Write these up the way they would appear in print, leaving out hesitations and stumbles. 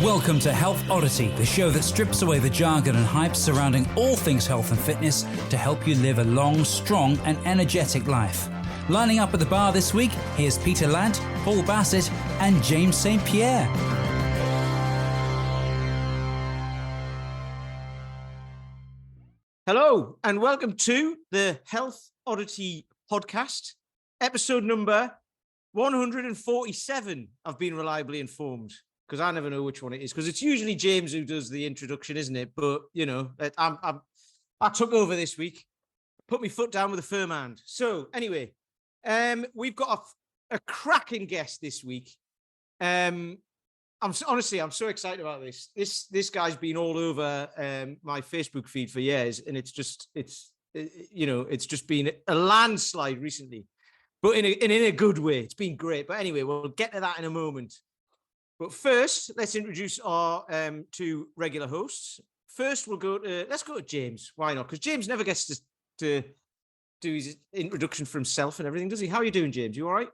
Welcome to Health Oddity, the show that strips away the jargon and hype surrounding all things health and fitness to help you live a long, strong and energetic life. Lining up at the bar this week, here's Peter Lant, Paul Bassett and James St. Pierre. Hello and welcome to the Health Oddity podcast, episode number 147. I've been reliably informed because I never know which one it is because it's usually James who does the introduction, isn't it? But you know, I took over this week, put my foot down with a firm hand. So anyway, we've got a cracking guest this week. I'm so excited about this. This guy's been all over my Facebook feed for years, and it's just been a landslide recently, but in a good way. It's been great. But anyway, we'll get to that in a moment. But first, let's introduce our two regular hosts. First, let's go to James. Why not? Because James never gets to do his introduction for himself and everything, does he? How are you doing, James? You all right?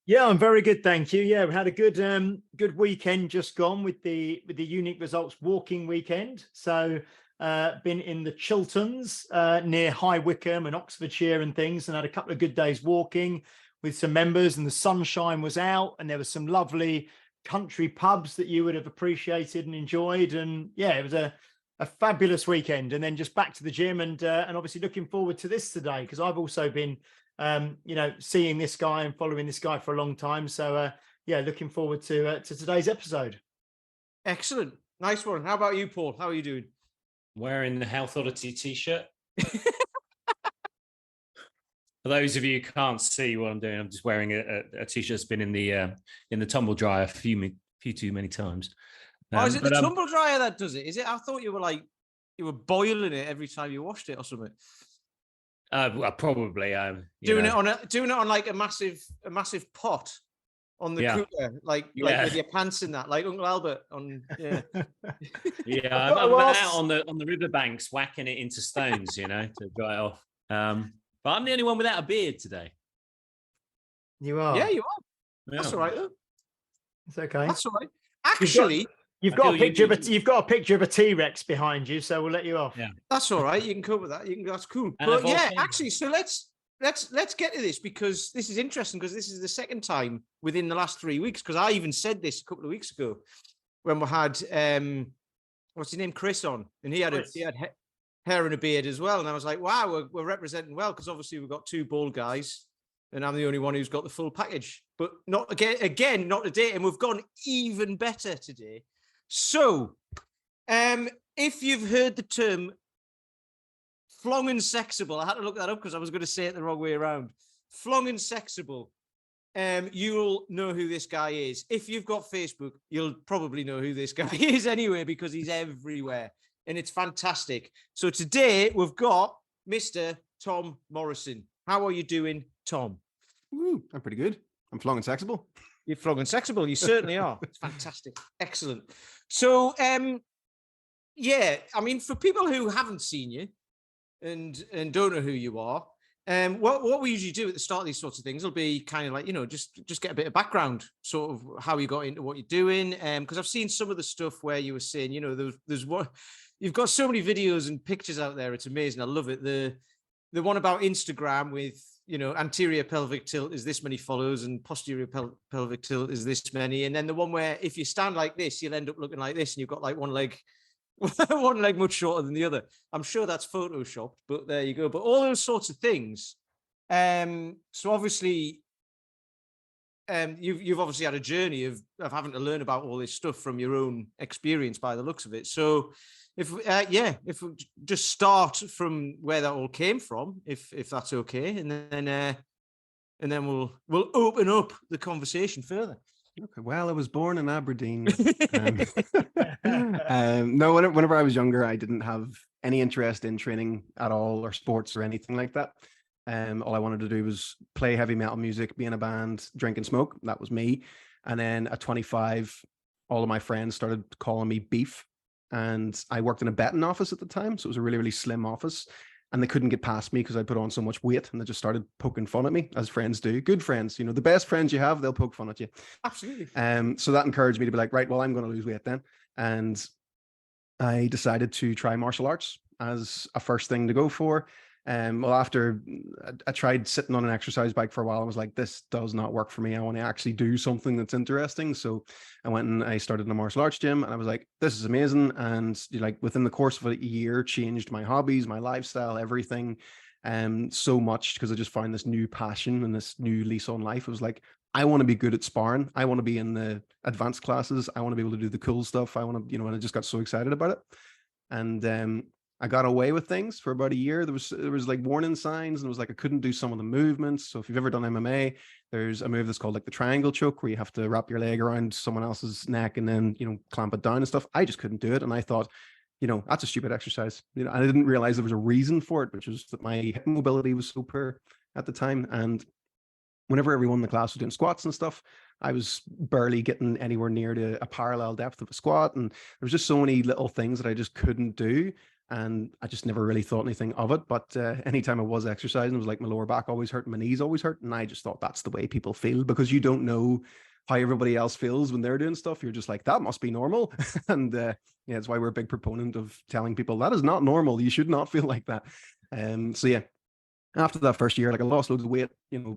Yeah, I'm very good, thank you. Yeah, we had a good weekend just gone with the Unique Results walking weekend. So been in the Chilterns near High Wycombe and Oxfordshire and things, and had a couple of good days walking with some members, and the sunshine was out, and there was some lovely country pubs that you would have appreciated and enjoyed. And yeah, it was a fabulous weekend. And then just back to the gym and obviously looking forward to this today because I've also been seeing this guy and following this guy for a long time. So looking forward to today's episode. Excellent. Nice one. How about you, Paul? How are you doing? Wearing the Health Oddity t-shirt. For those of you who can't see what I'm doing, I'm just wearing a t-shirt that's been in the tumble dryer a few too many times. Is it the tumble dryer that does it? Is it? I thought you were boiling it every time you washed it or something. Well, probably. Doing it on like a massive pot on the cooker, like with your pants in that, like Uncle Albert on. Yeah, yeah. I'm out on the riverbanks whacking it into stones, to dry it off. But I'm the only one without a beard today. You are. Yeah, you are. Yeah. That's all right though. It's okay. That's all right. Actually. You've got a picture of a T-Rex behind you, so we'll let you off. Yeah, that's all right. You can cope with that. That's cool. But yeah, actually, so let's get to this because this is interesting because this is the second time within the last 3 weeks. Because I even said this a couple of weeks ago when we had what's his name, Chris on, and he had hair and a beard as well, and I was like, wow, we're representing well because obviously we've got two bald guys, and I'm the only one who's got the full package. But not again, not today, and we've gone even better today. So, if you've heard the term Flong Sexible, I had to look that up because I was going to say it the wrong way around. Flong Sexible, you'll know who this guy is. If you've got Facebook, you'll probably know who this guy is anyway because he's everywhere and it's fantastic. So today we've got Mr. Tom Morrison. How are you doing, Tom? I'm pretty good. I'm Flong Sexible. You're Flong Sexible. You certainly are. It's fantastic. Excellent. So, I mean, for people who haven't seen you and don't know who you are, what we usually do at the start of these sorts of things will be kind of like, just get a bit of background, sort of how you got into what you're doing. Because I've seen some of the stuff where you were saying, there's what you've got so many videos and pictures out there. It's amazing. I love it. The one about Instagram with, anterior pelvic tilt is this many followers and posterior pelvic tilt is this many. And then the one where if you stand like this, you'll end up looking like this and you've got like one leg much shorter than the other. I'm sure that's photoshopped, but there you go. But all those sorts of things. So obviously, you've obviously had a journey of having to learn about all this stuff from your own experience by the looks of it. So if we just start from where that all came from, if that's okay, and then we'll open up the conversation further. Okay. Well, I was born in Aberdeen. No, whenever I was younger, I didn't have any interest in training at all or sports or anything like that. All I wanted to do was play heavy metal music, be in a band, drink and smoke. That was me. And then at 25, all of my friends started calling me Beef. And I worked in a betting office at the time. So it was a really, really slim office. and they couldn't get past me because I put on so much weight, and they just started poking fun at me, as friends do. Good friends, the best friends you have, they'll poke fun at you. Absolutely. So that encouraged me to be like, right, well, I'm going to lose weight then. And I decided to try martial arts as a first thing to go for. Well, after I tried sitting on an exercise bike for a while, I was like, this does not work for me. I want to actually do something that's interesting. So I went and I started in a martial arts gym, and I was like, this is amazing. And like within the course of a year, changed my hobbies, my lifestyle, everything, so much, because I just found this new passion and this new lease on life. It was like, I want to be good at sparring. I want to be in the advanced classes. I want to be able to do the cool stuff. I want to, and I just got so excited about it. And I got away with things for about a year. There was like warning signs, and it was like I couldn't do some of the movements. So if you've ever done MMA, there's a move that's called like the triangle choke, where you have to wrap your leg around someone else's neck and then clamp it down and stuff. I just couldn't do it, and I thought, that's a stupid exercise. I didn't realize there was a reason for it, which was that my hip mobility was so poor at the time. And whenever everyone in the class was doing squats and stuff, I was barely getting anywhere near to a parallel depth of a squat. And there was just so many little things that I just couldn't do. And I just never really thought anything of it. But anytime I was exercising, it was like my lower back always hurt, my knees always hurt. And I just thought that's the way people feel, because you don't know how everybody else feels when they're doing stuff. You're just like, that must be normal. And yeah, that's why we're a big proponent of telling people that is not normal. You should not feel like that. So yeah, after that first year, like I lost loads of weight,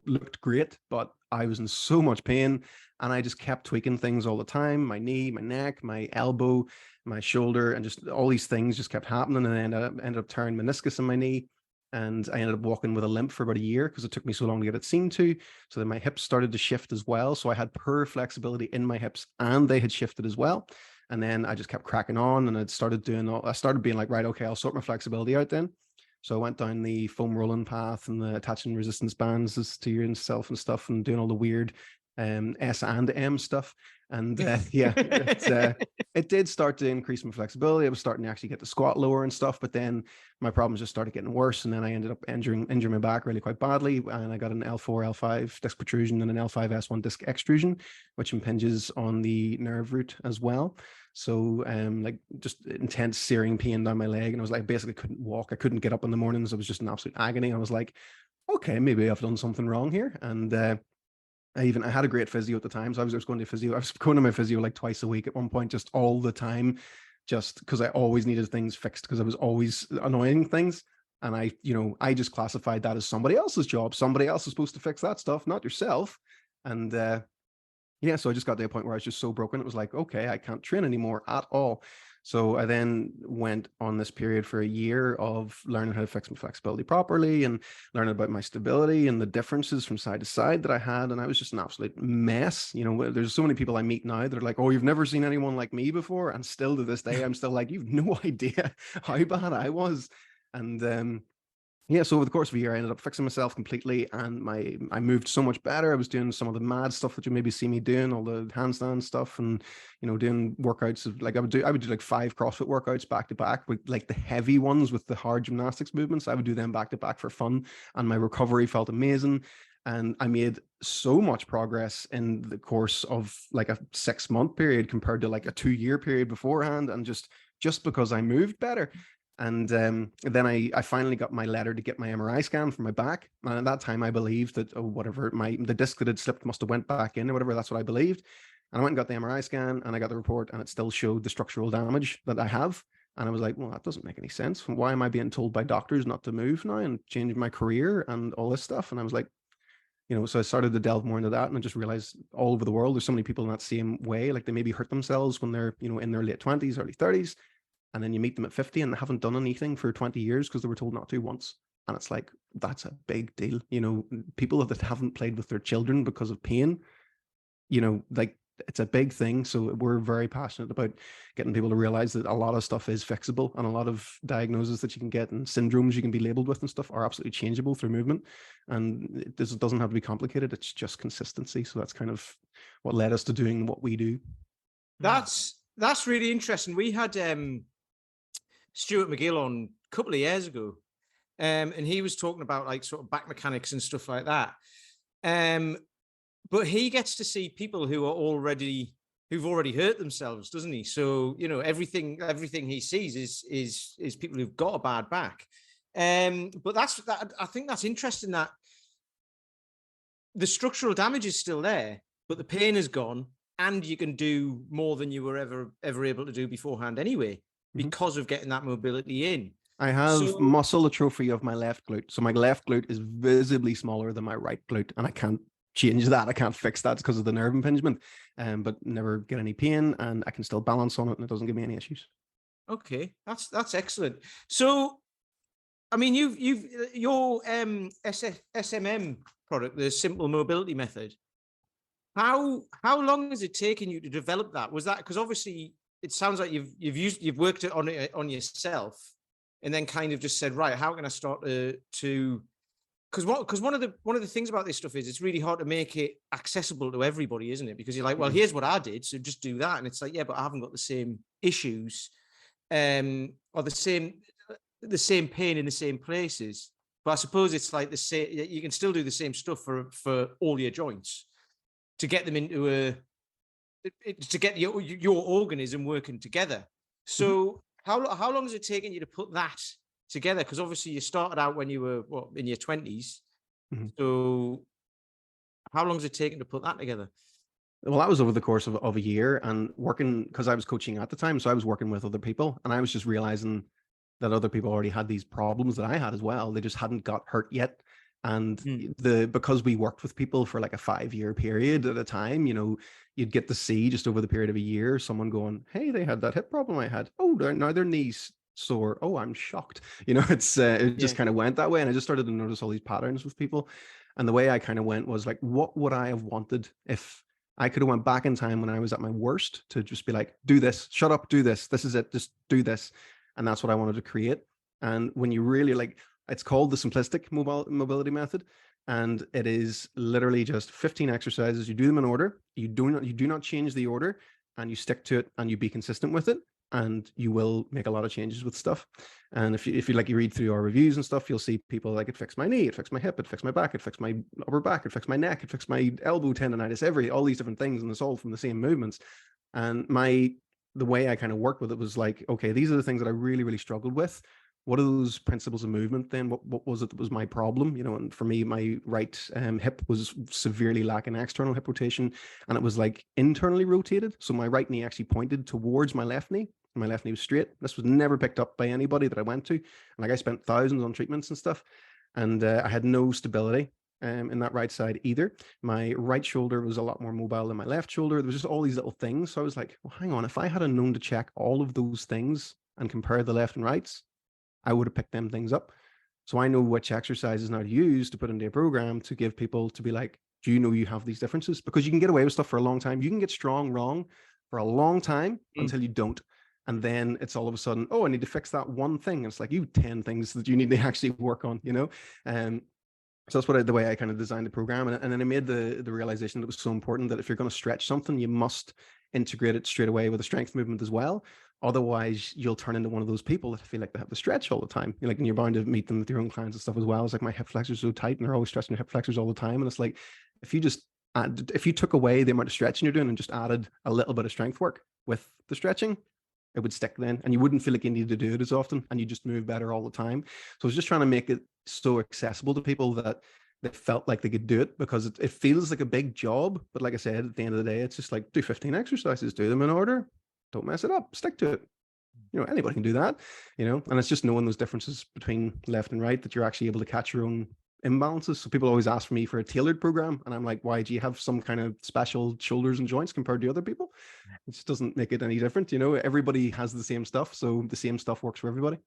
looked great, but I was in so much pain, and I just kept tweaking things all the time. My knee, my neck, my elbow, my shoulder, and just all these things just kept happening. And then ended up tearing meniscus in my knee, and I ended up walking with a limp for about a year because it took me so long to get it seen to. So then my hips started to shift as well. So I had poor flexibility in my hips, and they had shifted as well. And then I just kept cracking on, and I started being like, right, okay, I'll sort my flexibility out then. So I went down the foam rolling path and the attaching resistance bands to yourself and stuff, and doing all the weird S and M stuff. And yeah, it did start to increase my flexibility. I was starting to actually get the squat lower and stuff, but then my problems just started getting worse. And then I ended up injuring my back really quite badly. And I got an L4, L5 disc protrusion and an L5, S1 disc extrusion, which impinges on the nerve root as well. So like just intense searing pain down my leg. And I was like, basically couldn't walk. I couldn't get up in the mornings. It was just an absolute agony. I was like, okay, maybe I've done something wrong here. And I had a great physio at the time. So I was going to physio. I was going to my physio like twice a week at one point, just all the time, just because I always needed things fixed, because I was always annoying things. And I just classified that as somebody else's job. Somebody else is supposed to fix that stuff, not yourself. And yeah, so I just got to a point where I was just so broken. It was like, okay, I can't train anymore at all. So I then went on this period for a year of learning how to fix my flexibility properly, and learning about my stability and the differences from side to side that I had. And I was just an absolute mess. There's so many people I meet now that are like, oh, you've never seen anyone like me before. And still to this day, I'm still like, you've no idea how bad I was. And yeah, so over the course of a year, I ended up fixing myself completely, and I moved so much better. I was doing some of the mad stuff that you maybe see me doing, all the handstand stuff, and doing workouts of like I would do like 5 CrossFit workouts back to back, with like the heavy ones with the hard gymnastics movements. I would do them back to back for fun, and my recovery felt amazing. And I made so much progress in the course of like a 6-month period compared to like a 2-year period beforehand, and just because I moved better. And then I finally got my letter to get my MRI scan for my back. And at that time, I believed that, the disc that had slipped must have went back in or whatever. That's what I believed. And I went and got the MRI scan, and I got the report, and it still showed the structural damage that I have. And I was like, well, that doesn't make any sense. Why am I being told by doctors not to move now and change my career and all this stuff? And I was like, so I started to delve more into that, and I just realized all over the world, there's so many people in that same way. Like they maybe hurt themselves when they're, in their late 20s, early 30s. And then you meet them at 50 and they haven't done anything for 20 years because they were told not to once. And it's like, that's a big deal. People that haven't played with their children because of pain, like it's a big thing. So we're very passionate about getting people to realize that a lot of stuff is fixable, and a lot of diagnoses that you can get and syndromes you can be labeled with and stuff are absolutely changeable through movement. And this doesn't have to be complicated. It's just consistency. So that's kind of what led us to doing what we do. That's really interesting. We had Stuart McGill on a couple of years ago, and he was talking about like sort of back mechanics and stuff like that. But he gets to see people who've already hurt themselves, doesn't he? So everything he sees is people who've got a bad back. But I think that's interesting that the structural damage is still there, but the pain is gone, and you can do more than you were ever able to do beforehand anyway, because of getting that mobility in. I have muscle atrophy of my left glute. So my left glute is visibly smaller than my right glute, and I can't change that. I can't fix that because of the nerve impingement, but never get any pain, and I can still balance on it, and it doesn't give me any issues. Okay, that's excellent. So, I mean, your SMM product, the Simple Mobility Method. How long has it taken you to develop that? Was that because obviously it sounds like you've worked it on yourself, and then kind of just said, right, how can I start to because one of the things about this stuff is it's really hard to make it accessible to everybody, isn't it? Because you're like, well, here's what I did, so just do that, and it's like, yeah, but I haven't got the same issues, or the same pain in the same places. But I suppose it's like the same. You can still do the same stuff for all your joints to get them into to get your organism working together. So how long has it taken you to put that together? Because obviously you started out when you were in your 20s. So how long has it taken to put that together? Well, that was over the course of a year, and working, because I was coaching at the time, so I was working with other people, and I was just realizing that other people already had these problems that I had as well. They just hadn't got hurt yet. And because we worked with people for like a 5-year period at a time, you'd get to see just over the period of a year, someone going, hey, they had that hip problem I had. Oh, now their knees sore. Oh, I'm shocked. It just kind of went that way. And I just started to notice all these patterns with people. And the way I kind of went was like, what would I have wanted if I could have went back in time when I was at my worst to just be like, do this, shut up, do this. This is it. Just do this. And that's what I wanted to create. And when you really it's called the simplistic mobility method. And it is literally just 15 exercises. You do them in order. You do not change the order, and you stick to it, and you be consistent with it, and you will make a lot of changes with stuff. And if you read through our reviews and stuff, you'll see people like, it fixed my knee, it fixed my hip, it fixed my back, it fixed my upper back, it fixed my neck, it fixed my elbow tendonitis, all these different things, and it's all from the same movements. And the way I kind of worked with it was like, okay, these are the things that I really, really struggled with. What are those principles of movement then? What was it that was my problem? And for me, my right hip was severely lacking external hip rotation, and it was like internally rotated. So my right knee actually pointed towards my left knee. My left knee was straight. This was never picked up by anybody that I went to. And like, I spent thousands on treatments and stuff, and I had no stability in that right side either. My right shoulder was a lot more mobile than my left shoulder. There was just all these little things. So I was like, well, hang on, if I had known to check all of those things and compare the left and rights, I would have picked them things up. So I know which exercises now to use to put into a program to give people to be like, do you know you have these differences? Because you can get away with stuff for a long time. You can get strong wrong for a long time until you don't. And then it's all of a sudden, oh, I need to fix that one thing. And it's like, you 10 things that you need to actually work on, So that's the way I kind of designed the program. And then I made the realization that it was so important that if you're going to stretch something, you must integrate it straight away with a strength movement as well. Otherwise, you'll turn into one of those people that feel like they have to stretch all the time. And you're bound to meet them with your own clients and stuff as well. It's like, my hip flexors are so tight, and they're always stretching their hip flexors all the time. And it's like, if you took away the amount of stretching you're doing and just added a little bit of strength work with the stretching, it would stick then, and you wouldn't feel like you needed to do it as often, and you just move better all the time. So I was just trying to make it so accessible to people that they felt like they could do it, because it feels like a big job. But like I said, at the end of the day, it's just like, do 15 exercises, do them in order, don't mess it up, stick to it. Anybody can do that, and it's just knowing those differences between left and right that you're actually able to catch your own imbalances. So people always ask for me for a tailored program, and I'm like, why do you have some kind of special shoulders and joints compared to other people? It just doesn't make it any different. Everybody has the same stuff, so the same stuff works for everybody.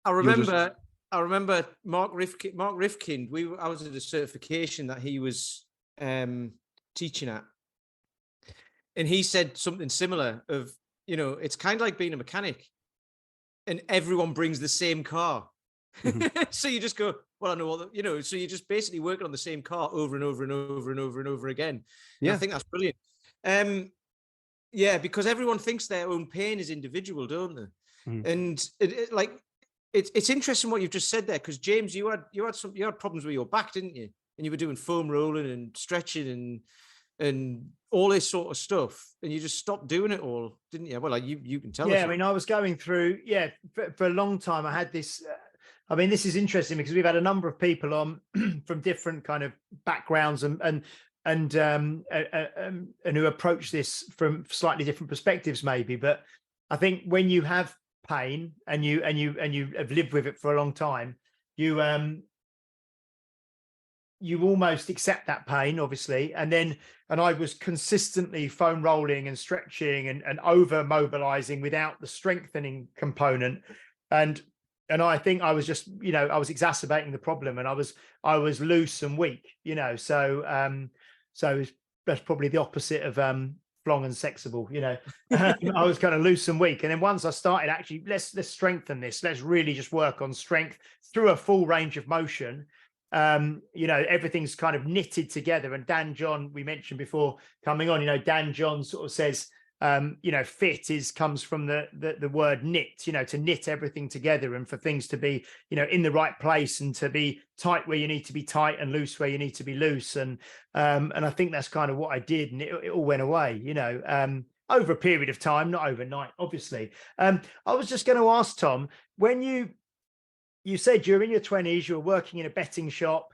I remember Mark Rifkind. I was at a certification that he was teaching at, and he said something similar of, it's kind of like being a mechanic, and everyone brings the same car. So you just go, well, I know all so you're just basically working on the same car over and over and over and over and over again. Yeah. And I think that's brilliant. Because everyone thinks their own pain is individual, don't they? And it's interesting what you've just said there, because James, you had problems with your back, didn't you? And you were doing foam rolling and stretching and all this sort of stuff, and you just stopped doing it all, didn't you? Well, you can tell us. I mean, I was going through, for a long time. I had this. I mean, this is interesting because we've had a number of people on from different kind of backgrounds and who approach this from slightly different perspectives, maybe. But I think when you have pain and you have lived with it for a long time, you almost accept that pain, obviously. And I was consistently foam rolling and stretching and over mobilizing without the strengthening component. And I think I was just, I was exacerbating the problem, and I was loose and weak, so that's probably the opposite of Flong and Sexible, I was kind of loose and weak. And then once I started, actually, let's strengthen this. Let's really just work on strength through a full range of motion. Everything's kind of knitted together. And Dan John, we mentioned before coming on, Dan John sort of says, fit comes from the word knit, to knit everything together and for things to be, in the right place and to be tight where you need to be tight and loose where you need to be loose. And I think that's kind of what I did. And it all went away, over a period of time, not overnight, obviously. I was just going to ask, Tom, when you said you're in your 20s, you were working in a betting shop,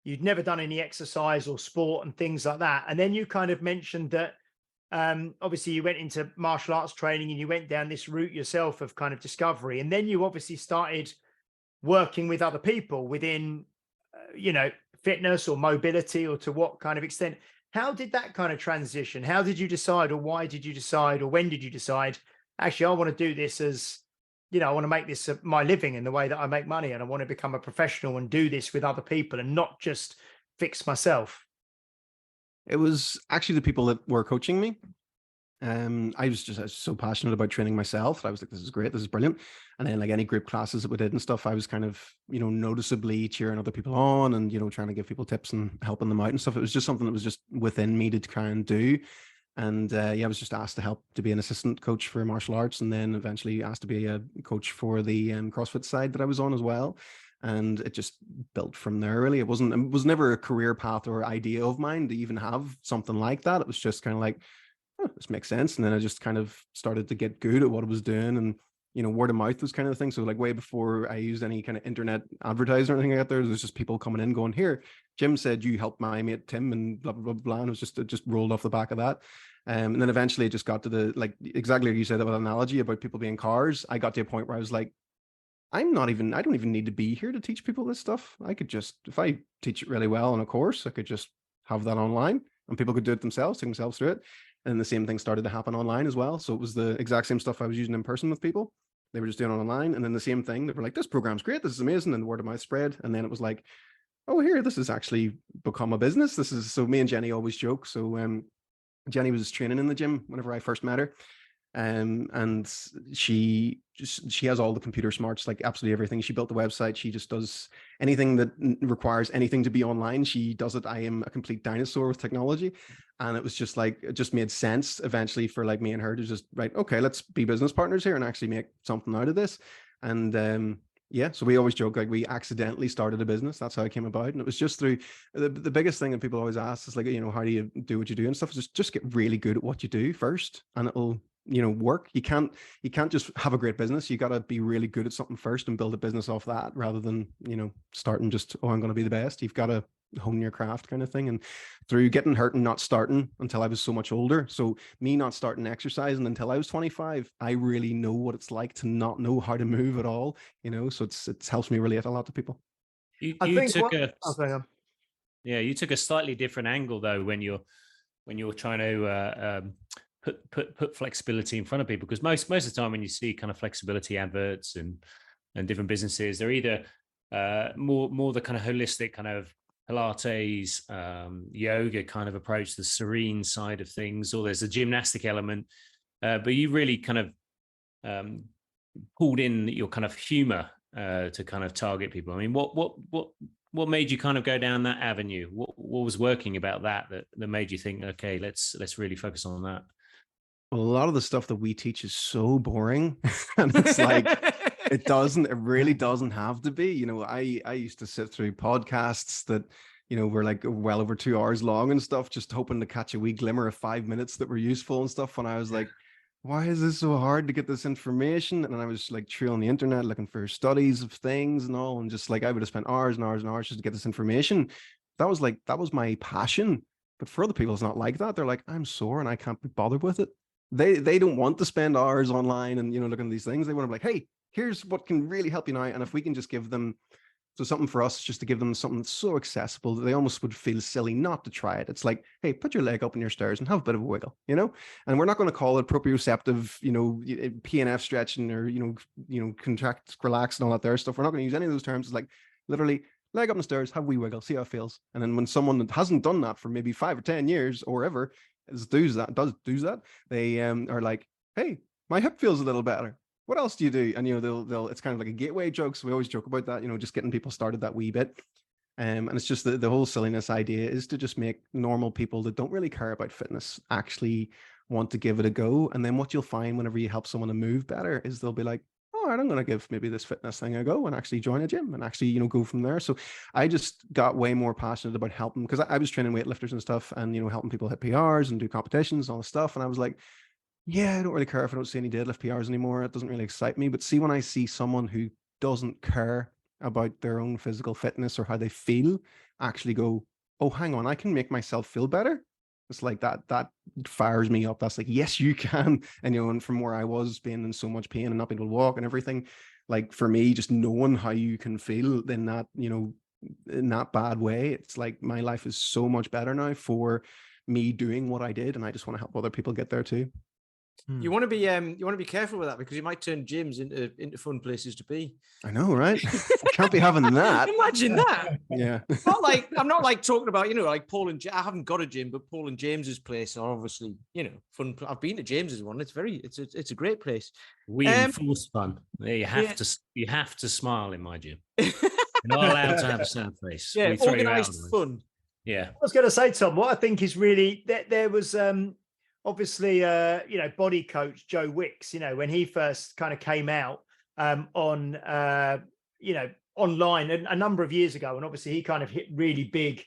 you'd never done any exercise or sport and things like that. And then you kind of mentioned that obviously you went into martial arts training and you went down this route yourself of kind of discovery. And then you obviously started working with other people within, fitness or mobility, or to what kind of extent. How did that kind of transition? How did you decide, or why did you decide, or when did you decide, actually, I want to do this as, I want to make this my living in the way that I make money, and I want to become a professional and do this with other people and not just fix myself? It was actually the people that were coaching me. I was so passionate about training myself. I was like, this is great. This is brilliant. And then like any group classes that we did and stuff, I was kind of, noticeably cheering other people on and, trying to give people tips and helping them out and stuff. It was just something that was just within me to try and do. And I was just asked to help to be an assistant coach for martial arts, and then eventually asked to be a coach for the CrossFit side that I was on as well. And it just built from there, really. It was never a career path or idea of mine to even have something like that. It was just kind of like, oh, this makes sense. And then I just kind of started to get good at what I was doing, and word of mouth was kind of the thing. So like way before I used any kind of internet advertising or anything out there was just people coming in going, here, Jim said you helped my mate Tim and blah, blah, blah, blah. And it just rolled off the back of that. And then eventually it just got to the, like, exactly like you said about analogy about people being cars. I got to a point where I was like, I don't even need to be here to teach people this stuff. I could just, if I teach it really well on a course, I could just have that online and people could do it themselves, take themselves through it. And the same thing started to happen online as well. So it was the exact same stuff I was using in person with people. They were just doing it online. And then the same thing, they were like, this program's great. This is amazing. And the word of mouth spread. And then it was like, oh, here, this has actually become a business. So me and Jenny always joke. So Jenny was training in the gym whenever I first met her. And she has all the computer smarts, like absolutely everything. She built the website. She just does anything that requires anything to be online. She does it. I am a complete dinosaur with technology. And it was just like, it just made sense eventually for like me and her to just, right, okay, let's be business partners here and actually make something out of this. And so we always joke, like we accidentally started a business. That's how it came about. And it was just through the biggest thing that people always ask is like, how do you do what you do and stuff? Just get really good at what you do first, and it'll, work. You can't just have a great business. You got to be really good at something first and build a business off that, rather than, starting just, oh, I'm going to be the best. You've got to hone your craft kind of thing. And through getting hurt and not starting until I was so much older, so me not starting exercising until I was 25, I really know what it's like to not know how to move at all, so it helps me relate a lot to people. You took a slightly different angle though when you're trying to put flexibility in front of people, because most of the time when you see kind of flexibility adverts and different businesses, they're either more the kind of holistic kind of Pilates, yoga kind of approach, the serene side of things, or there's a gymnastic element, but you really kind of pulled in your kind of humor to kind of target people. I mean, what made you kind of go down that avenue? What was working about that made you think, okay, let's really focus on that? Well, a lot of the stuff that we teach is so boring, and it's like, it really doesn't have to be. I used to sit through podcasts that, were like well over 2 hours long and stuff, just hoping to catch a wee glimmer of 5 minutes that were useful and stuff. And I was like, why is this so hard to get this information? And I was like on the internet looking for studies of things and all, and just like I would have spent hours and hours and hours just to get this information. That was my passion. But for other people, it's not like that. They're like, I'm sore and I can't be bothered with it. They don't want to spend hours online and looking at these things. They want to be like, hey, here's what can really help you now. And if we can just give them something for us, just to give them something that's so accessible that they almost would feel silly not to try it. It's like, hey, put your leg up in your stairs and have a bit of a wiggle, and we're not going to call it proprioceptive, PNF stretching or, contract, relax and all that there stuff. We're not going to use any of those terms. It's like literally leg up in the stairs, have a wee wiggle, see how it feels. And then when someone that hasn't done that for maybe 5 or 10 years or ever does that, they are like, hey, my hip feels a little better. What else do you do? And they'll it's kind of like a gateway joke. So we always joke about that, just getting people started that wee bit. And it's just the whole silliness idea is to just make normal people that don't really care about fitness actually want to give it a go. And then what you'll find whenever you help someone to move better is they'll be like, all right, I'm going to give maybe this fitness thing a go and actually join a gym and actually, go from there. So I just got way more passionate about helping, because I was training weightlifters and stuff and, helping people hit PRs and do competitions and all this stuff. And I was like, yeah, I don't really care if I don't see any deadlift PRs anymore. It doesn't really excite me. But see, when I see someone who doesn't care about their own physical fitness or how they feel actually go, oh, hang on, I can make myself feel better. It's like that fires me up. That's like, yes, you can. And, and from where I was being in so much pain and not being able to walk and everything, like for me, just knowing how you can feel in that, in that bad way, it's like my life is so much better now for me doing what I did. And I just want to help other people get there too. You want to be careful with that, because you might turn gyms into fun places to be. I know, right? I can't be having that. Imagine that. Yeah. I'm not like talking about, like Paul and I haven't got a gym, but Paul and James's place are obviously, fun. I've been to James's one. It's a great place. We enforce fun. You have to smile in my gym. You're not allowed to have a sad face. Yeah, organized fun. Yeah. I was going to say, Tom, what I think is really that there was obviously, body coach Joe Wicks, when he first kind of came out on, online a number of years ago. And obviously he kind of hit really big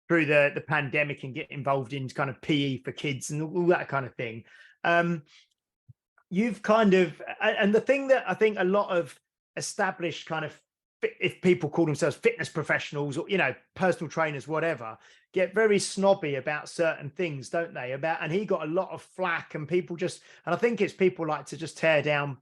through the pandemic and get involved in kind of PE for kids and all that kind of thing. You've kind of, and the thing that I think a lot of established kind of, if people call themselves fitness professionals or, personal trainers, whatever, get very snobby about certain things, don't they? And he got a lot of flack, and people and I think it's people like to just tear down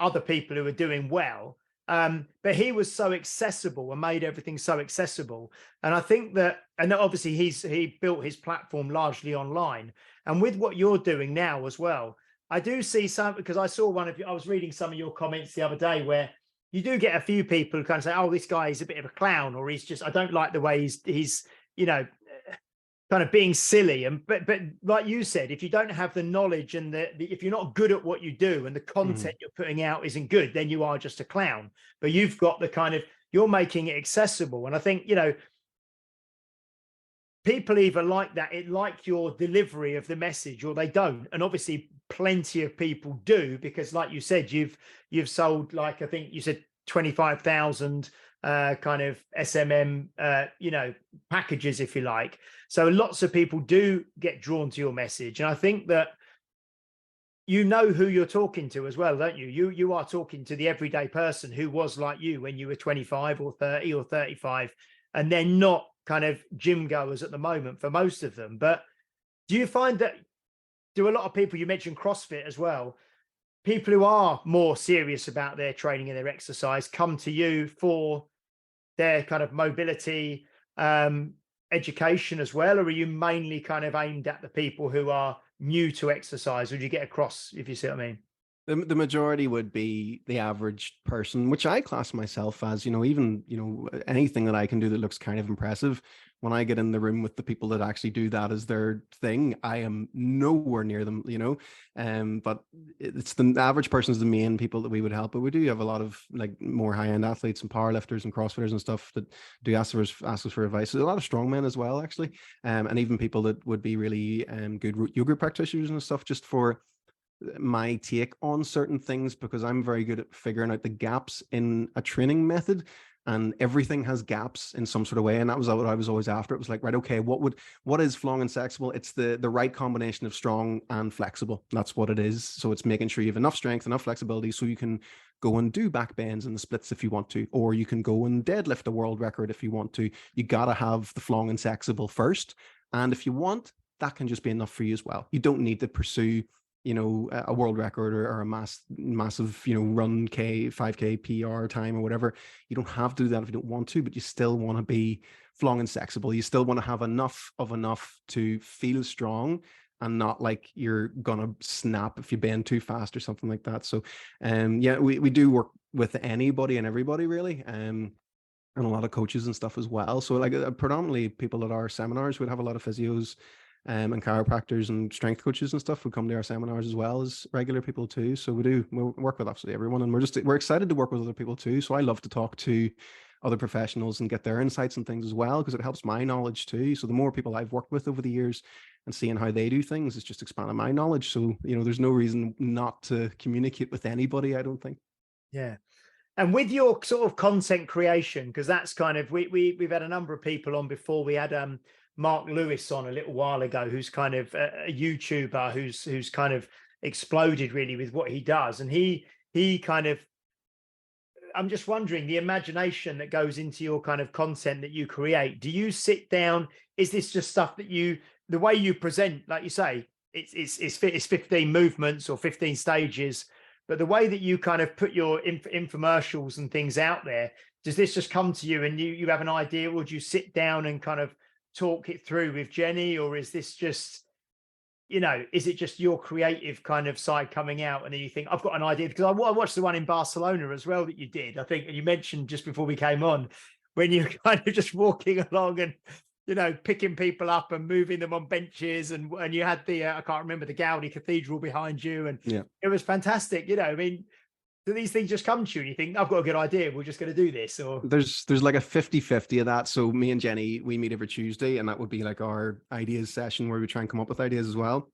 other people who are doing well. But he was so accessible and made everything so accessible. And I think and obviously he built his platform largely online. And with what you're doing now as well, I do see some, because I saw I was reading some of your comments the other day where you do get a few people who kind of say, oh, this guy is a bit of a clown, or I don't like the way he's kind of being silly. But like you said, if you don't have the knowledge and if you're not good at what you do and the content you're putting out isn't good, then you are just a clown. But you've got you're making it accessible. And I think, people either like that, like your delivery of the message, or they don't. And obviously plenty of people do, because like you said, you've sold, like, I think you said 25,000 kind of SMM, packages, if you like. So lots of people do get drawn to your message. And I think that who you're talking to as well, don't you? You are talking to the everyday person who was like you when you were 25 or 30 or 35, and they're not kind of gym goers at the moment for most of them. But do you find that, do a lot of people, you mentioned CrossFit as well, people who are more serious about their training and their exercise come to you for their kind of mobility education as well? Or are you mainly kind of aimed at the people who are new to exercise? Would you get across, if you see what I mean? The majority would be the average person, which I class myself as, even, anything that I can do that looks kind of impressive. When I get in the room with the people that actually do that as their thing, I am nowhere near them, but it's the average person is the main people that we would help. But we do have a lot of like more high-end athletes and powerlifters and CrossFitters and stuff that do ask us for advice. There's a lot of strongmen as well, actually, and even people that would be really good yoga practitioners and stuff, just for my take on certain things, because I'm very good at figuring out the gaps in a training method. and everything has gaps in some sort of way. And that was what I was always after. It was like, right, okay, what is Flong and Sexible? It's the right combination of strong and flexible. That's what it is. So it's making sure you have enough strength, enough flexibility, so you can go and do back bends and the splits if you want to, or you can go and deadlift a world record if you want to. You got to have the Flong and Sexible first. And if you want, that can just be enough for you as well. You don't need to pursue, you know, a world record or a massive, you know, run 5K PR time or whatever. You don't have to do that if you don't want to, but you still want to be Flong and Sexible. You still want to have enough to feel strong and not like you're gonna snap if you bend too fast or something like that. So yeah, we do work with anybody and everybody really, and a lot of coaches and stuff as well. So like predominantly people at our seminars would have a lot of physios and chiropractors and strength coaches and stuff would come to our seminars as well as regular people too. So we work with absolutely everyone, and we're excited to work with other people too. So I love to talk to other professionals and get their insights and things as well, because it helps my knowledge too. So the more people I've worked with over the years and seeing how they do things, it's just expanding my knowledge. So, you know, there's no reason not to communicate with anybody, I don't think. Yeah. And with your sort of content creation, because that's kind of, we've had a number of people on before. We had Mark Lewis on a little while ago, who's kind of a YouTuber who's kind of exploded really with what he does. And he kind of, I'm just wondering, the imagination that goes into your kind of content that you create, do you sit down? Is this just stuff that the way you present, like you say, it's 15 movements or 15 stages, but the way that you kind of put your infomercials and things out there, does this just come to you and you have an idea? Would you sit down and kind of talk it through with Jenny, or is this just, you know, is it just your creative kind of side coming out and then you think, I've got an idea? Because I watched the one in Barcelona as well that you did, I think, and you mentioned just before we came on, when you're kind of just walking along and, you know, picking people up and moving them on benches, and you had the I can't remember, the Gaudi Cathedral behind you, and yeah, it was fantastic. You know, I mean, do these things just come to you and you think, I've got a good idea, we're just going to do this? Or there's like a 50-50 of that. So me and Jenny, we meet every Tuesday, and that would be like our ideas session where we try and come up with ideas as well.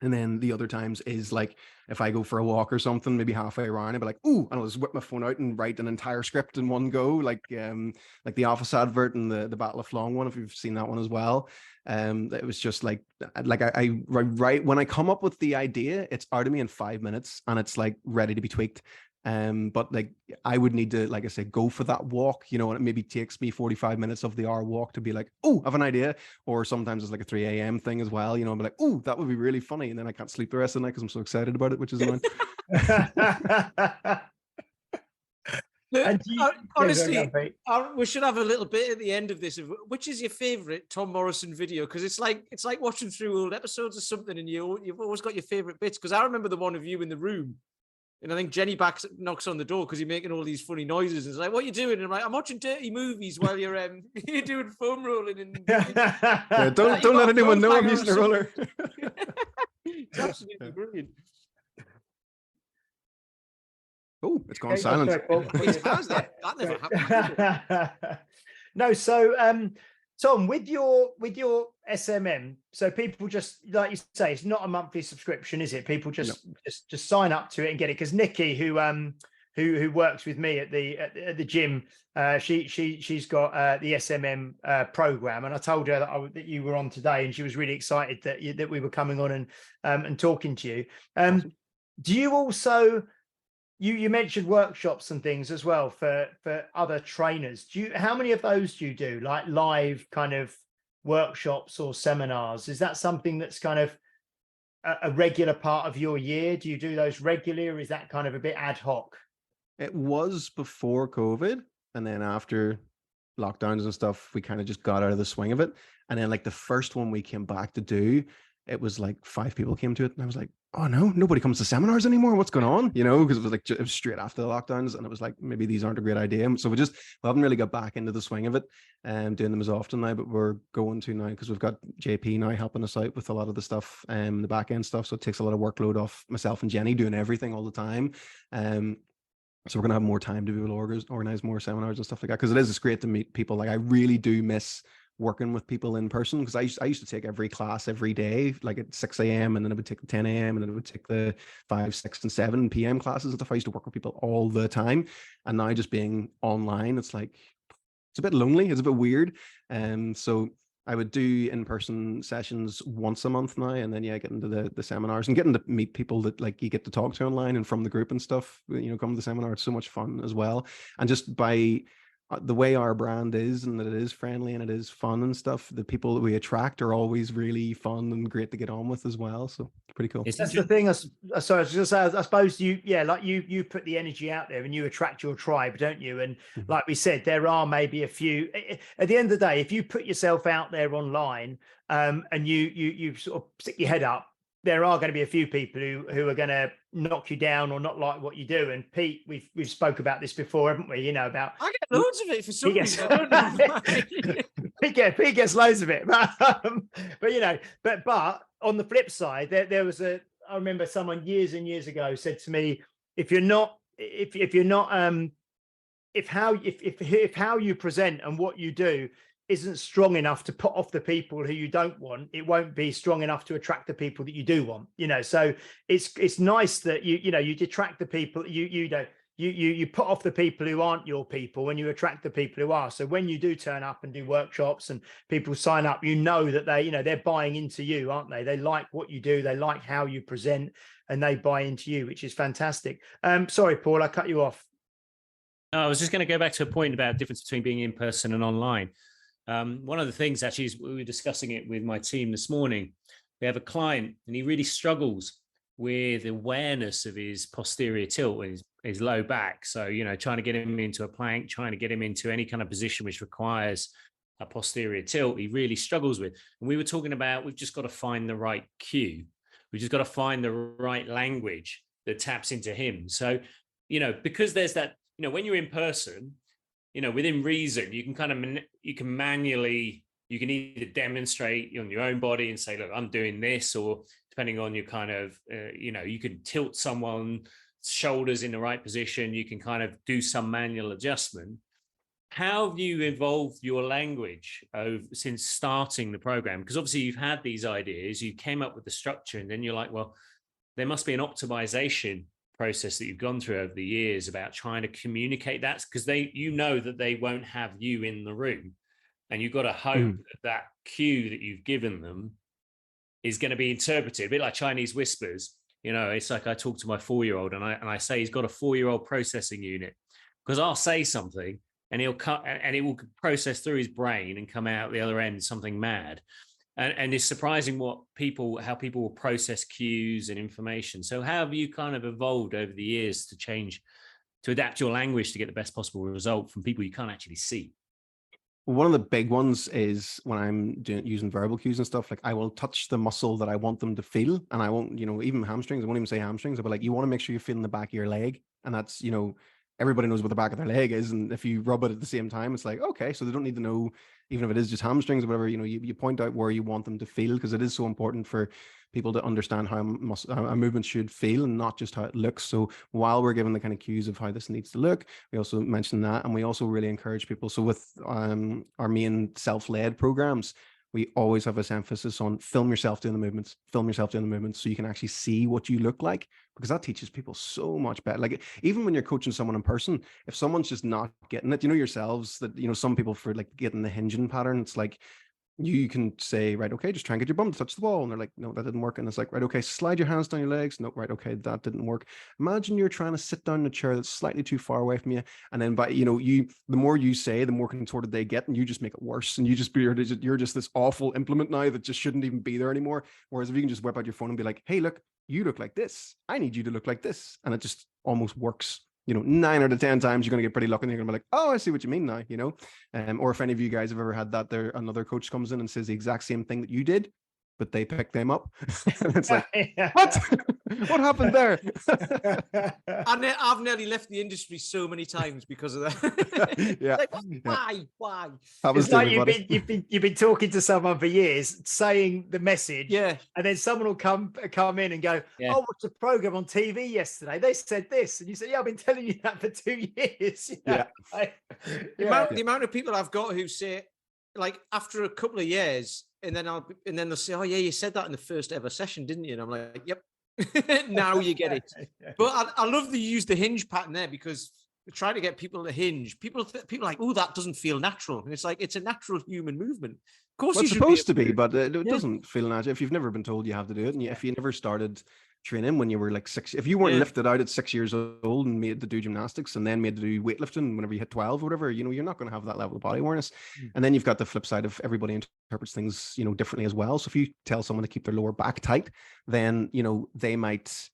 And then the other times is like, if I go for a walk or something, maybe halfway around, I'd be like, ooh, and I'll just whip my phone out and write an entire script in one go, like the Office advert and the Battle of Flong one, if you've seen that one as well. It was just like I write, when I come up with the idea, it's out of me in 5 minutes and it's like ready to be tweaked. But like I would need to, like I said, go for that walk, you know, and it maybe takes me 45 minutes of the hour walk to be like, oh, I have an idea. Or sometimes it's like a 3 a.m. thing as well, you know, I'm like, oh, that would be really funny. And then I can't sleep the rest of the night because I'm so excited about it, which is annoying. Honestly, we should have a little bit at the end of this. Which is your favorite Tom Morrison video? Because it's like watching through old episodes or something, and you've always got your favorite bits. Because I remember the one of you in the room, and I think Jenny knocks on the door because you're making all these funny noises. And it's like, what are you doing? And I'm like, I'm watching dirty movies while you're you're doing foam rolling. And yeah, don't let anyone know I'm using a roller. It's absolutely brilliant. Oh, it's gone silent. How's that? That never happened. No, so Tom, with your SMM, so people just, like you say, it's not a monthly subscription, is it? People just sign up to it and get it. Because Nikki, who works with me at the gym, she's got the SMM program, and I told her that you were on today, and she was really excited that we were coming on and talking to you. Awesome. Do you also? You mentioned workshops and things as well for other trainers. How many of those do you do, like live kind of workshops or seminars? Is that something that's kind of a regular part of your year? Do you do those regularly, or is that kind of a bit ad hoc? It was before COVID, and then after lockdowns and stuff, we kind of just got out of the swing of it. And then like the first one we came back to do, it was like 5 people came to it, and I was like, oh no, nobody comes to seminars anymore. What's going on? You know, because it was straight after the lockdowns, and it was like, maybe these aren't a great idea. So we haven't really got back into the swing of it and doing them as often now, but we're going to now because we've got JP now helping us out with a lot of the stuff, the back end stuff. So it takes a lot of workload off myself and Jenny doing everything all the time. So we're going to have more time to be able to organize more seminars and stuff like that. Because it's great to meet people. Like I really do miss working with people in person, because I used to take every class every day, like at 6 a.m. and then I would take the 10 a.m. and then I would take the 5, 6, and 7 p.m. classes and stuff. I used to work with people all the time. And now just being online, it's like, it's a bit lonely. It's a bit weird. So I would do in-person sessions once a month now, and then get into the seminars and getting to meet people that like you get to talk to online and from the group and stuff. Come to the seminar. It's so much fun as well. And just by the way our brand is, and that it is friendly and it is fun and stuff, the people that we attract are always really fun and great to get on with as well. So it's pretty cool. That's the thing. Sorry, I was just saying, I suppose you put the energy out there and you attract your tribe, don't you? And like we said, there are maybe a few. At the end of the day, if you put yourself out there online, and you sort of stick your head up, there are going to be a few people who are going to knock you down or not like what you do. And Pete, we've spoke about this before, haven't we? About I get loads of it for some reason. I don't know why. Pete gets loads of it, but on the flip side, there was I remember someone years and years ago said to me, if how you present and what you do isn't strong enough to put off the people who you don't want, it won't be strong enough to attract the people that you do want. So it's nice that you detract the people you put off the people who aren't your people when you attract the people who are. So when you do turn up and do workshops and people sign up, that they're buying into you, aren't they? They like what you do, they like how you present, and they buy into you, which is fantastic. Sorry, Paul, I cut you off. I was just going to go back to a point about the difference between being in person and online. One of the things actually is we were discussing it with my team this morning. We have a client and he really struggles with awareness of his posterior tilt and his low back. So, trying to get him into a plank, trying to get him into any kind of position which requires a posterior tilt, he really struggles with. And we were talking about, we've just got to find the right cue. We've just got to find the right language that taps into him. So, because there's that, when you're in person, within reason, you can you can either demonstrate on your own body and say, look, I'm doing this, or depending on your kind of, you can tilt someone's shoulders in the right position. You can kind of do some manual adjustment. How have you evolved your language since starting the program? Because obviously you've had these ideas, you came up with the structure, and then you're like, well, there must be an optimization process that you've gone through over the years about trying to communicate that, because that they won't have you in the room, and you've got to hope that cue that you've given them is going to be interpreted a bit like Chinese whispers. It's like I talk to my 4-year-old and I say he's got a 4-year-old processing unit, because I'll say something and he'll cut and it will process through his brain and come out the other end something mad. And it's surprising how people will process cues and information. So how have you kind of evolved over the years to adapt your language to get the best possible result from people you can't actually see? One of the big ones is when I'm using verbal cues and stuff, like I will touch the muscle that I want them to feel. And I won't, even hamstrings, I won't even say hamstrings. I'll be like, you want to make sure you feel in the back of your leg. And that's, everybody knows what the back of their leg is. And if you rub it at the same time, it's like, okay, so they don't need to know, even if it is just hamstrings or whatever, you point out where you want them to feel, because it is so important for people to understand how a movement should feel and not just how it looks. So while we're given the kind of cues of how this needs to look, we also mention that. And we also really encourage people. So with our main self-led programs, we always have this emphasis on film yourself doing the movements, so you can actually see what you look like, because that teaches people so much better. Like even when you're coaching someone in person, if someone's just not getting it, yourselves that, some people for like getting the hinging pattern, it's like, you can say, right, okay, just try and get your bum to touch the wall. And they're like, no, that didn't work. And it's like, right, okay, slide your hands down your legs. No, right, okay, that didn't work. Imagine you're trying to sit down in a chair that's slightly too far away from you. And then the more you say, the more contorted they get, and you just make it worse. And you're just this awful implement now that just shouldn't even be there anymore. Whereas if you can just whip out your phone and be like, hey, look, you look like this. I need you to look like this. And it just almost works. 9 out of 10 times you're going to get pretty lucky, and you're going to be like, oh, I see what you mean now, or if any of you guys have ever had that, there another coach comes in and says the exact same thing that you did, but they pick them up. And it's like, what? What happened there? I've nearly left the industry so many times because of that. Yeah. Like, why? It's like you've been talking to someone for years, saying the message, and then someone will come in and go, "Oh, what's the program on TV yesterday? They said this," and you say, "Yeah, I've been telling you that for 2 years." The amount of people I've got who say, like after a couple of years, and then they'll say, "Oh yeah, you said that in the first ever session, didn't you?" And I'm like, "Yep." Now you get it. But I love the use the hinge pattern there, because trying to get people to hinge, people are like, "Oh, that doesn't feel natural," and it's like it's a natural human movement. Of course, it's supposed to be, but it doesn't feel natural if you've never been told you have to do it, and if you never started training when you were like 6, if you weren't lifted out at 6 years old and made to do gymnastics and then made to do weightlifting whenever you hit 12 or whatever, you're not going to have that level of body awareness. And then you've got the flip side of everybody interprets things differently as well. So if you tell someone to keep their lower back tight, then they might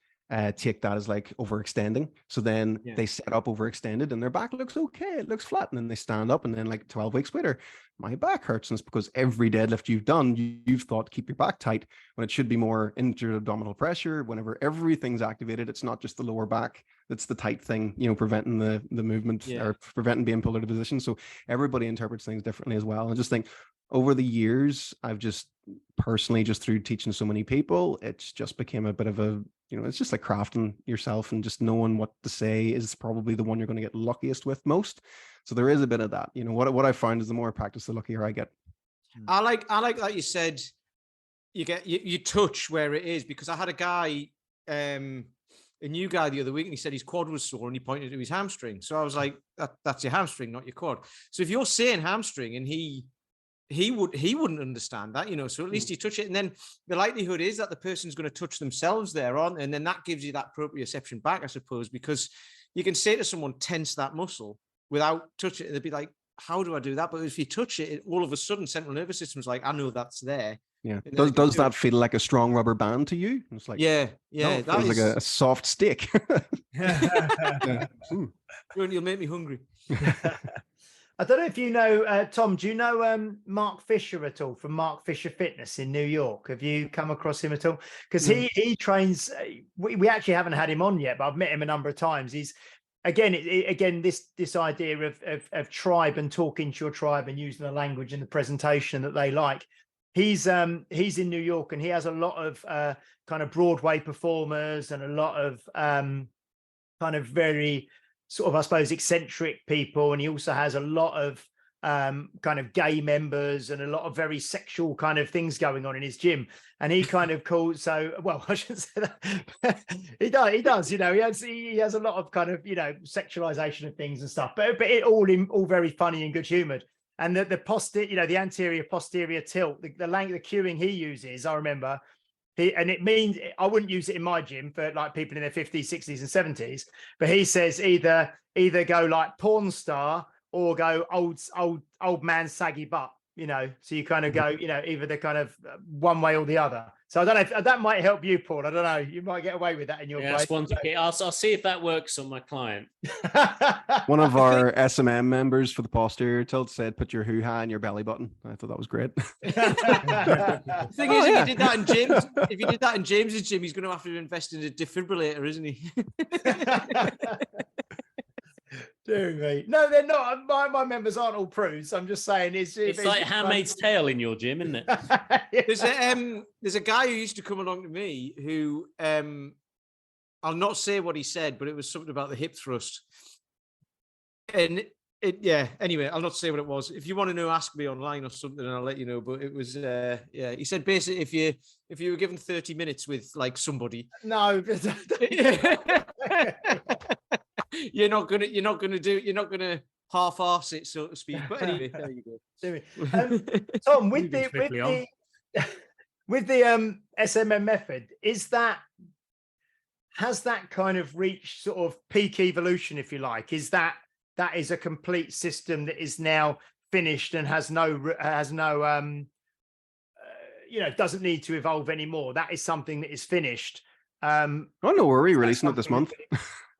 take that as like overextending. So then they set up overextended and their back looks okay, it looks flat, and then they stand up and then like 12 weeks later, my back hurts. And it's because every deadlift you've done, you've thought keep your back tight, when it should be more inter-abdominal pressure. Whenever everything's activated, it's not just the lower back that's the tight thing, preventing the movement or preventing being pulled out of position. So everybody interprets things differently as well. I just think over the years, I've just personally, just through teaching so many people, it's just became a bit of a, it's just like crafting yourself, and just knowing what to say is probably the one you're going to get luckiest with most. So there is a bit of that. What I find is the more I practice, the luckier I get. I like that you said you touch where it is, because I had a guy, a new guy the other week, and he said his quad was sore and he pointed to his hamstring. So I was like, that's your hamstring, not your quad. So if you're saying hamstring and he wouldn't understand that, so at least you touch it. And then the likelihood is that the person's going to touch themselves there on, and then that gives you that proprioception back, I suppose, because you can say to someone, tense that muscle without touching it. And they'd be like, how do I do that? But if you touch it, all of a sudden central nervous system's like, I know that's there. Yeah. Does that feel like a strong rubber band to you? It's like, yeah. No, it feels like a soft stick. You'll make me hungry. I don't know if you know, Tom, do you know Mark Fisher at all, from Mark Fisher Fitness in New York? Have you come across him at all? Because he trains, we actually haven't had him on yet, but I've met him a number of times. He's, again, this idea of tribe and talking to your tribe and using the language and the presentation that they like. He's in New York, and he has a lot of kind of Broadway performers and a lot of kind of very sort of, I suppose, eccentric people. And he also has a lot of kind of gay members and a lot of very sexual kind of things going on in his gym. And he kind of calls, I shouldn't say that. he does, he has a lot of kind of, sexualization of things and stuff, but it all very funny and good humored. And the anterior posterior tilt, the cueing he uses, I remember, and it means, I wouldn't use it in my gym for like people in their 50s, 60s and 70s, but he says either go like porn star or go old man saggy butt, so you kind of go, either the kind of one way or the other. So I don't know if that might help you, Paul. I don't know. You might get away with that in your place. That's one thing. I'll see if that works on my client. One of our SMM members for the posterior tilt said, put your hoo-ha in your belly button. I thought that was great. The thing is, if you did that in James's gym, he's going to have to invest in a defibrillator, isn't he? Dear me. No, they're not. My members aren't all prudes. I'm just saying it's like Handmaid's Tale in your gym, isn't it? There's a guy who used to come along to me who I'll not say what he said, but it was something about the hip thrust. And anyway, I'll not say what it was. If you want to know, ask me online or something and I'll let you know. But it was he said basically if you were given 30 minutes with like somebody. No. You're not gonna half-arse it, so to speak. But anyway, there you go. Tom, with the SMM method, has that kind of reached sort of peak evolution, if you like? Is that is a complete system that is now finished and has no doesn't need to evolve anymore? That is something that is finished. No worry, releasing it this month.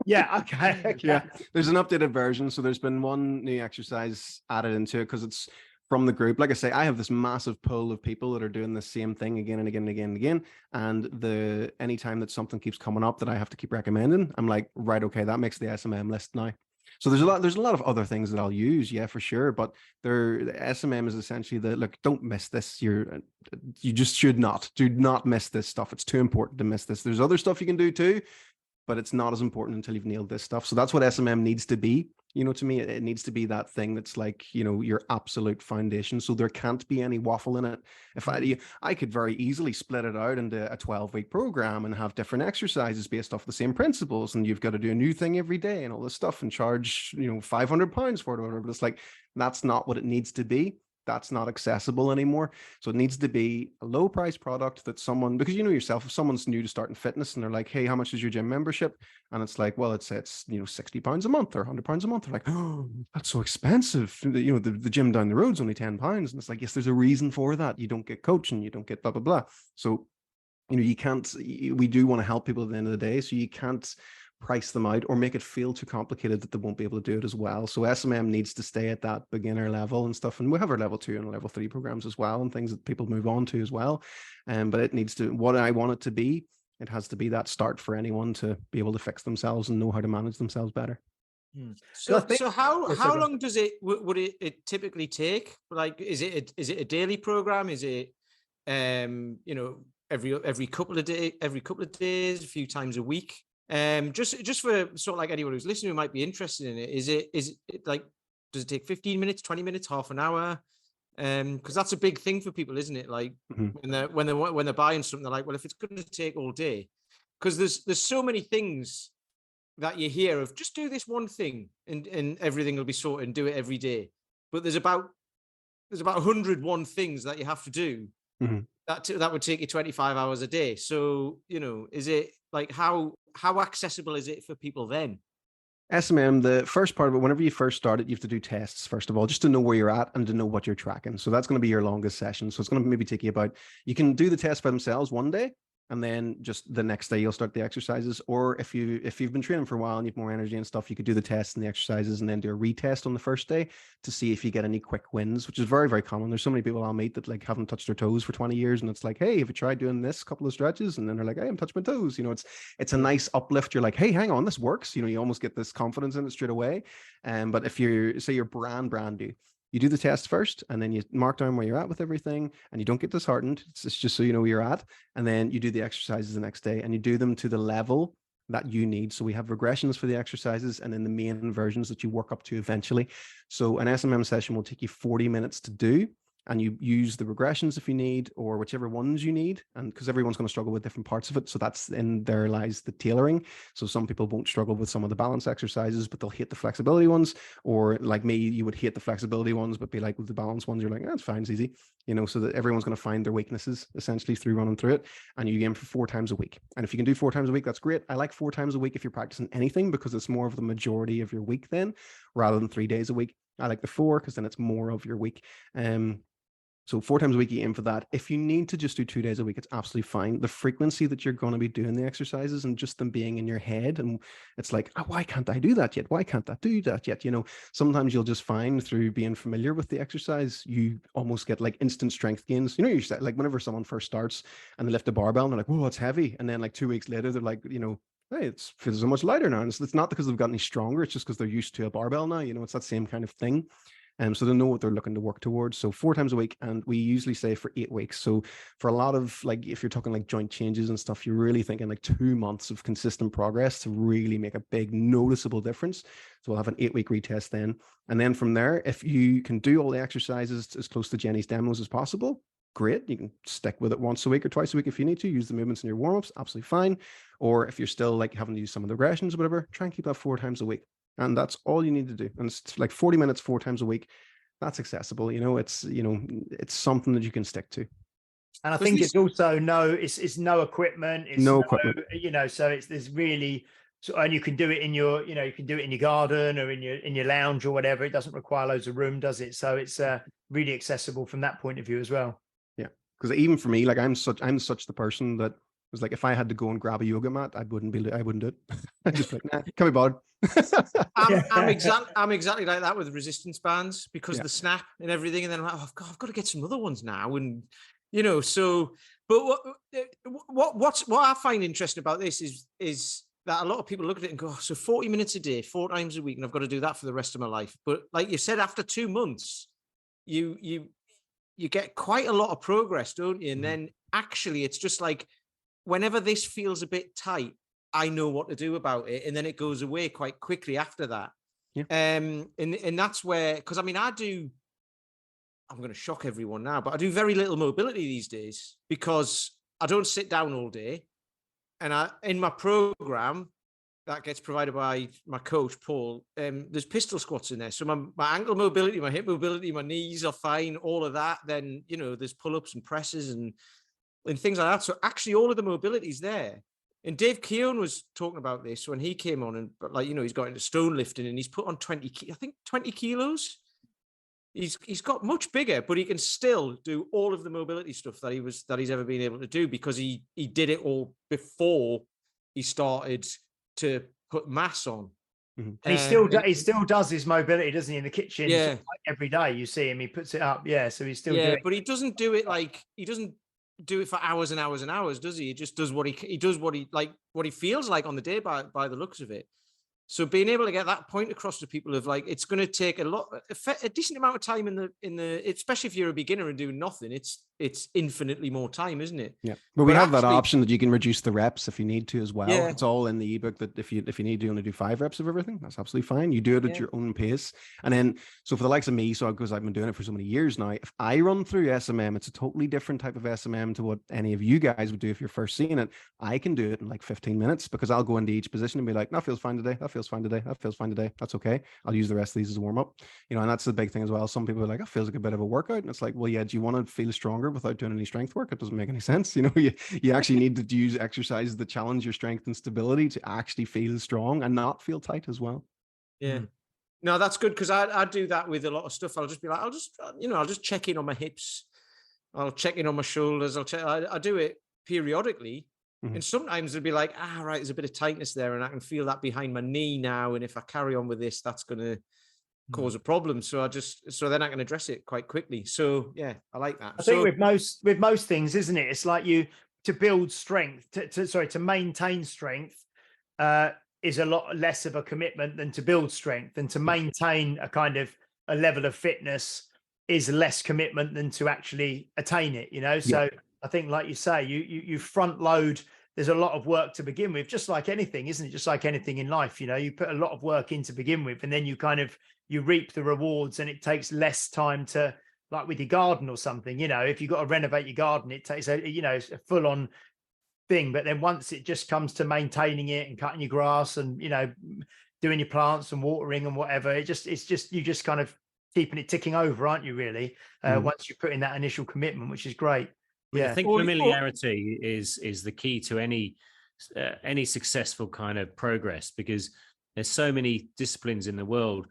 Yeah, okay. Yeah, there's an updated version. So there's been one new exercise added into it because it's from the group. Like I say, I have this massive pool of people that are doing the same thing again and again and again and again. And anytime that something keeps coming up that I have to keep recommending, I'm like, right, okay, that makes the SMM list now. So there's a lot of other things that I'll use, yeah, for sure. But the SMM is essentially look, don't miss this. You just do not miss this stuff. It's too important to miss this. There's other stuff you can do too, but it's not as important until you've nailed this stuff. So that's what SMM needs to be. To me, it needs to be that thing that's like, your absolute foundation. So there can't be any waffle in it. If I could very easily split it out into a 12-week program and have different exercises based off the same principles. And you've got to do a new thing every day and all this stuff and charge, £500 for it or whatever. But it's like, that's not what it needs to be. That's not accessible anymore. So it needs to be a low price product that someone, because yourself, if someone's new to starting fitness and they're like, hey, how much is your gym membership? And it's like, well, it's £60 a month or £100 a month. They're like, oh, that's so expensive. The gym down the road's only £10. And it's like, yes, there's a reason for that. You don't get coaching, you don't get blah, blah, blah. So, you can't, we do want to help people at the end of the day. So you can't price them out or make it feel too complicated that they won't be able to do it as well. So SMM needs to stay at that beginner level and stuff. And we have our level 2 and level 3 programs as well, and things that people move on to as well. But it needs to, what I want it to be, it has to be that start for anyone to be able to fix themselves and know how to manage themselves better. So how long does it would it typically take? Like, is it a daily program? Is it every couple of days, a few times a week? Just for sort of like anyone who's listening who might be interested in it, is it like, does it take 15 minutes, 20 minutes, half an hour? Because that's a big thing for people, isn't it? Like when they're buying something, they're like, well, if it's going to take all day, because there's so many things that you hear of, just do this one thing and everything will be sorted and do it every day. But there's about 101 things that you have to do. That would take you 25 hours a day. So, is it like, how accessible is it for people then? SMM, the first part of it, whenever you first start it, you have to do tests, first of all, just to know where you're at and to know what you're tracking. So that's going to be your longest session. So it's going to maybe take you you can do the test by themselves one day, and then just the next day you'll start the exercises. Or if you've been training for a while and you've more energy and stuff, you could do the tests and the exercises and then do a retest on the first day to see if you get any quick wins, which is very, very common. There's so many people I'll meet that like haven't touched their toes for 20 years, and it's like, hey, have you tried doing this couple of stretches? And then they're like, hey, I'm touching my toes. It's a nice uplift. You're like, hey, hang on, this works. You almost get this confidence in it straight away. But if you're brand new, you do the test first, and then you mark down where you're at with everything, and you don't get disheartened. It's just so you know where you're at. And then you do the exercises the next day, and you do them to the level that you need. So we have regressions for the exercises and then the main versions that you work up to eventually. So an SMM session will take you 40 minutes to do, and you use the regressions if you need, or whichever ones you need. And because everyone's going to struggle with different parts of it. So that's in there lies the tailoring. So some people won't struggle with some of the balance exercises, but they'll hate the flexibility ones. Or like me, you would hate the flexibility ones, but be like, with the balance ones, you're like, that's fine, it's easy. So that everyone's going to find their weaknesses essentially through running through it. And you aim for 4 times a week. And if you can do 4 times a week, that's great. I like 4 times a week if you're practicing anything, because it's more of the majority of your week then, rather than 3 days a week. I like the 4 because then it's more of your week. So 4 times a week, you aim for that. If you need to just do 2 days a week, it's absolutely fine. The frequency that you're going to be doing the exercises and just them being in your head, and it's like, oh, why can't I do that yet? Why can't I do that yet? Sometimes you'll just find through being familiar with the exercise, you almost get like instant strength gains. You said, like, whenever someone first starts and they lift a barbell and they're like, whoa, it's heavy. And then like 2 weeks later, they're like, hey, it feels so much lighter now. And it's not because they've gotten any stronger. It's just because they're used to a barbell now. It's that same kind of thing. So they know what they're looking to work towards. So 4 times a week, and we usually say for 8 weeks. So for a lot of, like, if you're talking like joint changes and stuff, you're really thinking like 2 months of consistent progress to really make a big noticeable difference. So we'll have an 8-week retest then. And then from there, if you can do all the exercises as close to Jenny's demos as possible, great. You can stick with it once a week or twice a week if you need to. Use the movements in your warm-ups, absolutely fine. Or if you're still like having to use some of the regressions or whatever, try and keep that 4 times a week. And that's all you need to do. And it's like 40 minutes, 4 times a week. That's accessible. It's something that you can stick to. And I think it's also it's no equipment. It's no equipment. So there's really, and you can do it in your, you can do it in your garden or in your lounge or whatever. It doesn't require loads of room, does it? So it's really accessible from that point of view as well. Yeah. Because even for me, like I'm such the person that was like, if I had to go and grab a yoga mat, I wouldn't do it. I'd just like, nah, can't be bothered. I'm exactly like that with resistance bands, because the snap and everything, and then I'm like, oh, I've got to get some other ones now, and so. But what I find interesting about this is that a lot of people look at it and go, oh, so 40 minutes a day, 4 times a week, and I've got to do that for the rest of my life. But like you said, after 2 months, you get quite a lot of progress, don't you? And then actually, it's just like, whenever this feels a bit tight, I know what to do about it. And then it goes away quite quickly after that. Yeah. And that's where, because I mean, I'm going to shock everyone now, but I do very little mobility these days because I don't sit down all day. And in my program that gets provided by my coach, Paul, there's pistol squats in there. So my ankle mobility, my hip mobility, my knees are fine, all of that. Then, there's pull-ups and presses and things like that. So actually all of the mobility is there. And Dave Keown was talking about this when he came on, and he's got into stone lifting and he's put on 20 kilos. He's got much bigger, but he can still do all of the mobility stuff that he's ever been able to do because he did it all before he started to put mass on. Mm-hmm. And he still does his mobility, doesn't he, in the kitchen? Yeah, like every day you see him, he puts it up. Yeah, so he's still doing. But he doesn't do it he doesn't do it for hours and hours and hours, does he? He just does what he does what he feels like on the day by the looks of it. So being able to get that point across to people of it's going to take a decent amount of time in the especially if you're a beginner and doing nothing, it's infinitely more time, isn't it? Yeah, but we have that option that you can reduce the reps if you need to as well. Yeah. It's all in the ebook that if you need to only do 5 reps of everything, that's absolutely fine. You do it at your own pace. And then, so for the likes of me, because I've been doing it for so many years now, if I run through SMM, it's a totally different type of SMM to what any of you guys would do if you're first seeing it. I can do it in 15 minutes because I'll go into each position and be like, that feels fine today. That feels fine today. That feels fine today. That's okay. I'll use the rest of these as a warm up. And that's the big thing as well. Some people are like, it feels like a bit of a workout. And it's like, well, yeah, do you want to feel stronger without doing any strength work? It doesn't make any sense. You actually need to use exercises that challenge your strength and stability to actually feel strong and not feel tight as well. Yeah. No, that's good because I do that with a lot of stuff. I'll just be like, I'll just check in on my hips. I'll check in on my shoulders. I do it periodically. Mm-hmm. And sometimes it'll be like, right, there's a bit of tightness there and I can feel that behind my knee now. And if I carry on with this, that's going to cause a problem. So then I can address it quite quickly. So yeah, I like that. I think with most things, isn't it? It's like to build strength, to maintain strength is a lot less of a commitment than to build strength, and to maintain a level of fitness is less commitment than to actually attain it, So I think, like you say, you front load. There's a lot of work to begin with, just like anything, isn't it? Just like anything in life, you put a lot of work in to begin with, and then you reap the rewards, and it takes less time to, like with your garden or something, if you've got to renovate your garden, it takes a full on thing. But then once it just comes to maintaining it and cutting your grass and, doing your plants and watering and whatever, you just kind of keeping it ticking over, aren't you, really? Once you put in that initial commitment, which is great. Yeah, I think familiarity is the key to any successful kind of progress, because there's so many disciplines in the world.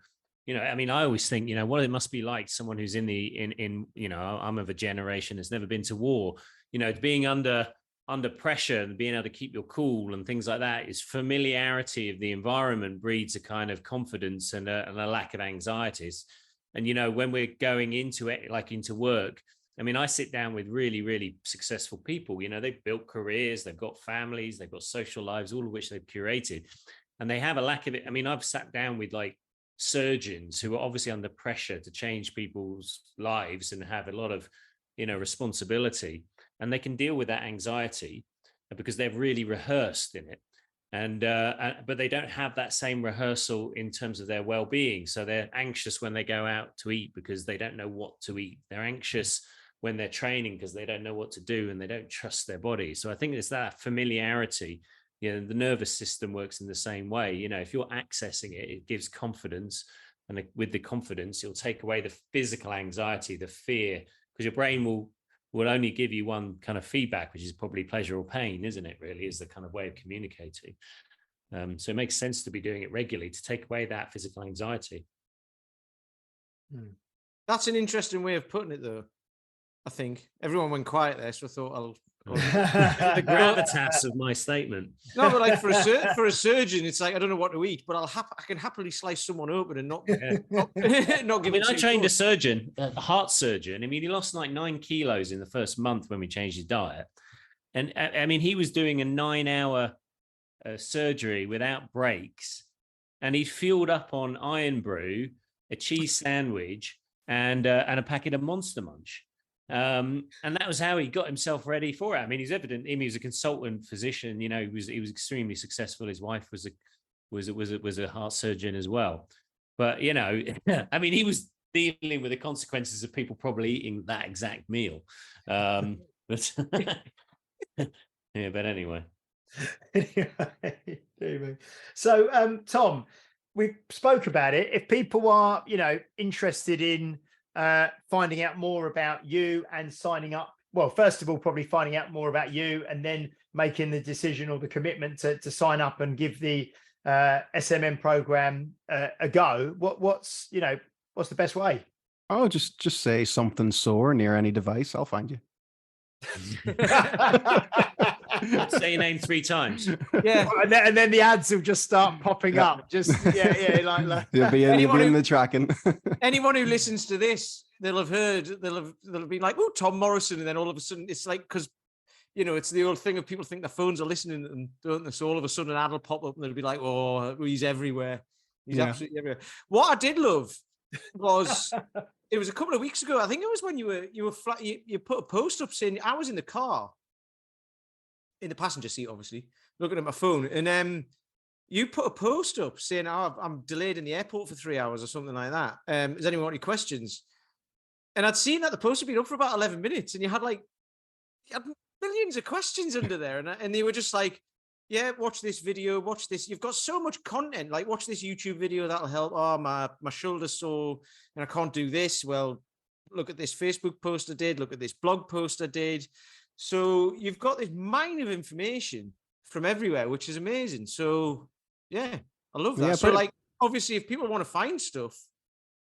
I always think, what it must be like someone who's I'm of a generation that's never been to war, being under pressure and being able to keep your cool and things like that. Is familiarity of the environment breeds a kind of confidence and a lack of anxieties. And, when we're going into it, into work, I sit down with really, really successful people. They've built careers, they've got families, they've got social lives, all of which they've curated, and they have a lack of it. I've sat down with surgeons who are obviously under pressure to change people's lives and have a lot of, responsibility, and they can deal with that anxiety because they've really rehearsed in it. But they don't have that same rehearsal in terms of their well-being. So they're anxious when they go out to eat because they don't know what to eat. They're anxious when they're training because they don't know what to do and they don't trust their body. So I think it's that familiarity. The nervous system works in the same way. If you're accessing it, it gives confidence. And with the confidence, you'll take away the physical anxiety, the fear, because your brain will only give you one kind of feedback, which is probably pleasure or pain, isn't it? Really is the kind of way of communicating. So it makes sense to be doing it regularly to take away that physical anxiety. That's an interesting way of putting it, though. I think everyone went quiet there, so I thought the gravitas of my statement. No, but for a surgeon, it's like I don't know what to eat, but I can happily slice someone open and not give it. I trained a surgeon, a heart surgeon. He lost 9 kilos in the first month when we changed his diet, and he was doing a 9-hour surgery without breaks, and he fueled up on Iron Brew, a cheese sandwich, and a packet of Monster Munch. And that was how he got himself ready for it. He's evident. He was a consultant physician. He was extremely successful. His wife was a heart surgeon as well. But I mean, he was dealing with the consequences of people probably eating that exact meal. But yeah, but anyway. So, Tom, we spoke about it. If people are, interested in finding out more about you and signing up, well, first of all, probably finding out more about you and then making the decision or the commitment to sign up and give the SMM program a go. What's the best way? Oh, just say something sore near any device. I'll find you. Say your name 3 times. Yeah, and then the ads will just start popping up. Just like you'll be in the tracking. Anyone who listens to this, they'll have been like, "Oh, Tom Morrison," and then all of a sudden, it's like, because it's the old thing of people think their phones are listening to them, don't they? So all of a sudden, an ad will pop up, and they'll be like, "Oh, he's everywhere. He's absolutely everywhere." What I did love was it was a couple of weeks ago. I think it was when you put a post up saying I was in the car, in the passenger seat, obviously looking at my phone, and you put a post up saying, "Oh, I'm delayed in the airport for 3 hours" or something like that. Does anyone want any questions? And I'd seen that the post had been up for about 11 minutes, and you had millions of questions under there, and they were just like, "Yeah, watch this video, watch this. You've got so much content. Like, watch this YouTube video that'll help. Oh, my shoulder's sore, and I can't do this. Well, look at this Facebook post I did. Look at this blog post I did." So you've got this mine of information from everywhere, which is amazing. So yeah, I love that. So obviously, if people want to find stuff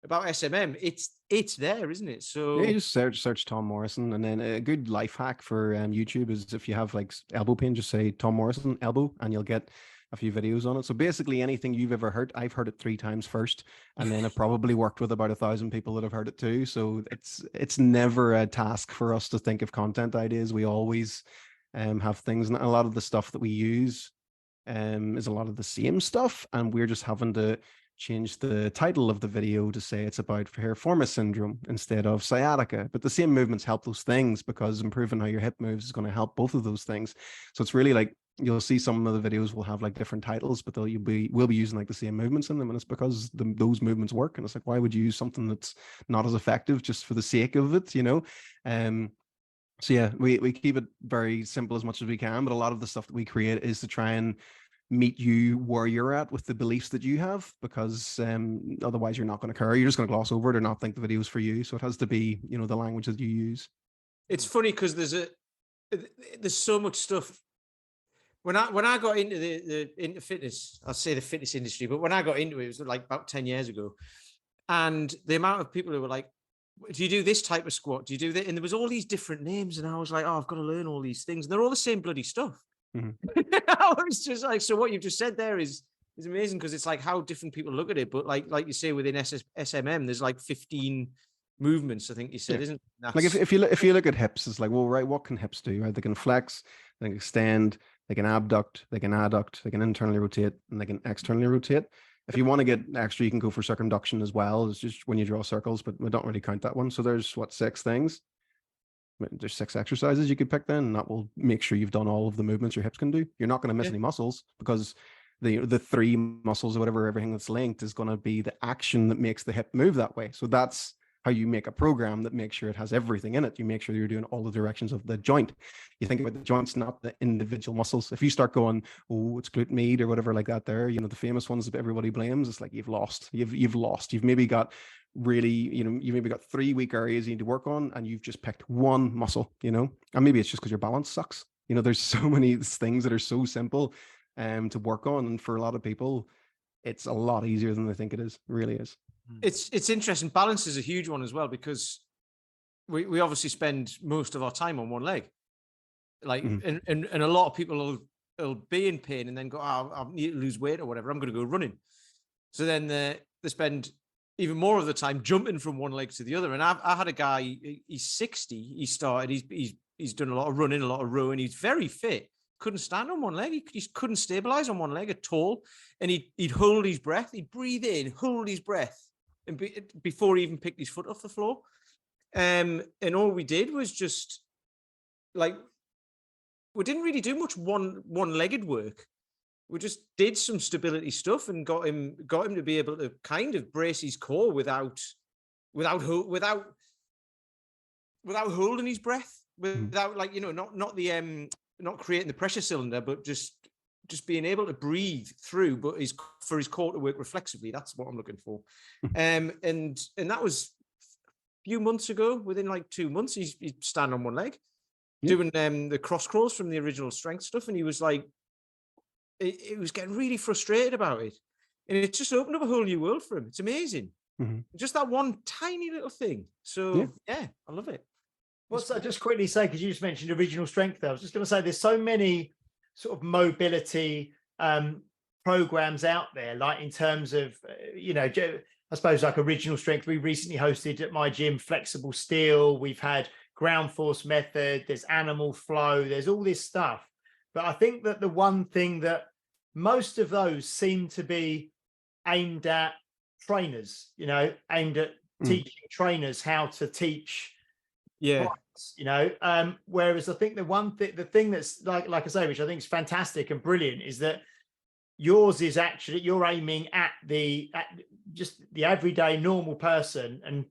about SMM, it's there, isn't it? So yeah, you just search Tom Morrison, and then a good life hack for YouTube is if you have like elbow pain, just say Tom Morrison elbow, and you'll get a few videos on it. So basically, anything you've ever heard, I've heard it 3 times first, and then I've probably worked with about 1,000 people that have heard it too. So it's never a task for us to think of content ideas. We always have things, and a lot of the stuff that we use is a lot of the same stuff, and we're just having to change the title of the video to say it's about piriformis syndrome instead of sciatica. But the same movements help those things, because improving how your hip moves is going to help both of those things. So it's really like, you'll see some of the videos will have like different titles, but we'll be using like the same movements in them, and it's because those movements work. And it's like, why would you use something that's not as effective just for the sake of it, So yeah, we keep it very simple as much as we can, but a lot of the stuff that we create is to try and meet you where you're at with the beliefs that you have, because otherwise you're not going to care. You're just going to gloss over it or not think the video's for you. So it has to be, the language that you use. It's funny because there's so much stuff. When I got into into fitness, I'll say the fitness industry, but when I got into it, it was like about 10 years ago. And the amount of people who were like, "Do you do this type of squat? Do you do that?" And there was all these different names. And I was like, "Oh, I've got to learn all these things." And they're all the same bloody stuff. Mm-hmm. I was just like, so what you've just said there is amazing, because it's like how different people look at it. But like you say, within SMM, there's like 15 movements, I think you said, isn't it? Like if you look at hips, it's like, well, right, what can hips do? Right, they can flex, they can extend, they can abduct, they can adduct, they can internally rotate, and they can externally rotate. If you want to get extra, you can go for circumduction as well. It's just when you draw circles, but we don't really count that one. So there's 6 things. There's 6 exercises you could pick then, and that will make sure you've done all of the movements your hips can do. You're not going to miss any muscles, because the 3 muscles or whatever, everything that's linked is going to be the action that makes the hip move that way. So that's how you make a program that makes sure it has everything in it. You make sure you're doing all the directions of the joint. You think about the joints, not the individual muscles. If you start going, "Oh, it's glute med," or whatever like that there, the famous ones that everybody blames, it's like you've lost. You've lost. You've maybe got really, you maybe got 3 weak areas you need to work on, and you've just picked one muscle, and maybe it's just because your balance sucks. There's so many things that are so simple to work on, and for a lot of people it's a lot easier than they think it is. It really is. It's interesting. Balance is a huge one as well, because we obviously spend most of our time on one leg, like, and a lot of people will be in pain and then go, "Oh, I need to lose weight or whatever, I'm going to go running." So then they spend even more of the time jumping from one leg to the other. And I had a guy, he's 60, he started, he's done a lot of running, a lot of rowing, he's very fit, couldn't stand on one leg, he couldn't stabilize on one leg at all. And he'd hold his breath, he'd breathe in, hold his breath, and before he even picked his foot off the floor. And all we did was just, like, we didn't really do much one-legged work. we just did some stability stuff and got him to be able to kind of brace his core without holding his breath, without like, not creating the pressure cylinder, but just being able to breathe through, but for his core to work reflexively. That's what I'm looking for. And that was a few months ago. Within like 2 months, he's standing on one leg, doing the cross crawls from the original strength stuff. And he was like, it was getting really frustrated about it. And it just opened up a whole new world for him. It's amazing. Just that one tiny little thing. So yeah, I love it. What's that? Just quickly say, because you just mentioned original strength there. I was just going to say there's so many sort of mobility programs out there, like in terms of, I suppose like original strength. We recently hosted at my gym Flexible Steel. We've had ground force method. There's animal flow. There's all this stuff. But I think that the one thing that most of those seem to be aimed at trainers, aimed at teaching trainers how to teach. Whereas I think the thing that's like I say, which I think is fantastic and brilliant, is that yours is actually you're aiming at just the everyday normal person and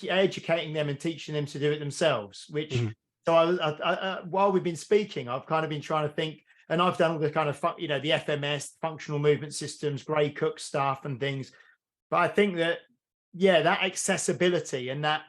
educating them and teaching them to do it themselves. Which so I while we've been speaking, I've kind of been trying to think, and I've done all the kind of the FMS, functional movement systems, Gray Cook stuff and things. But I think that that accessibility and that.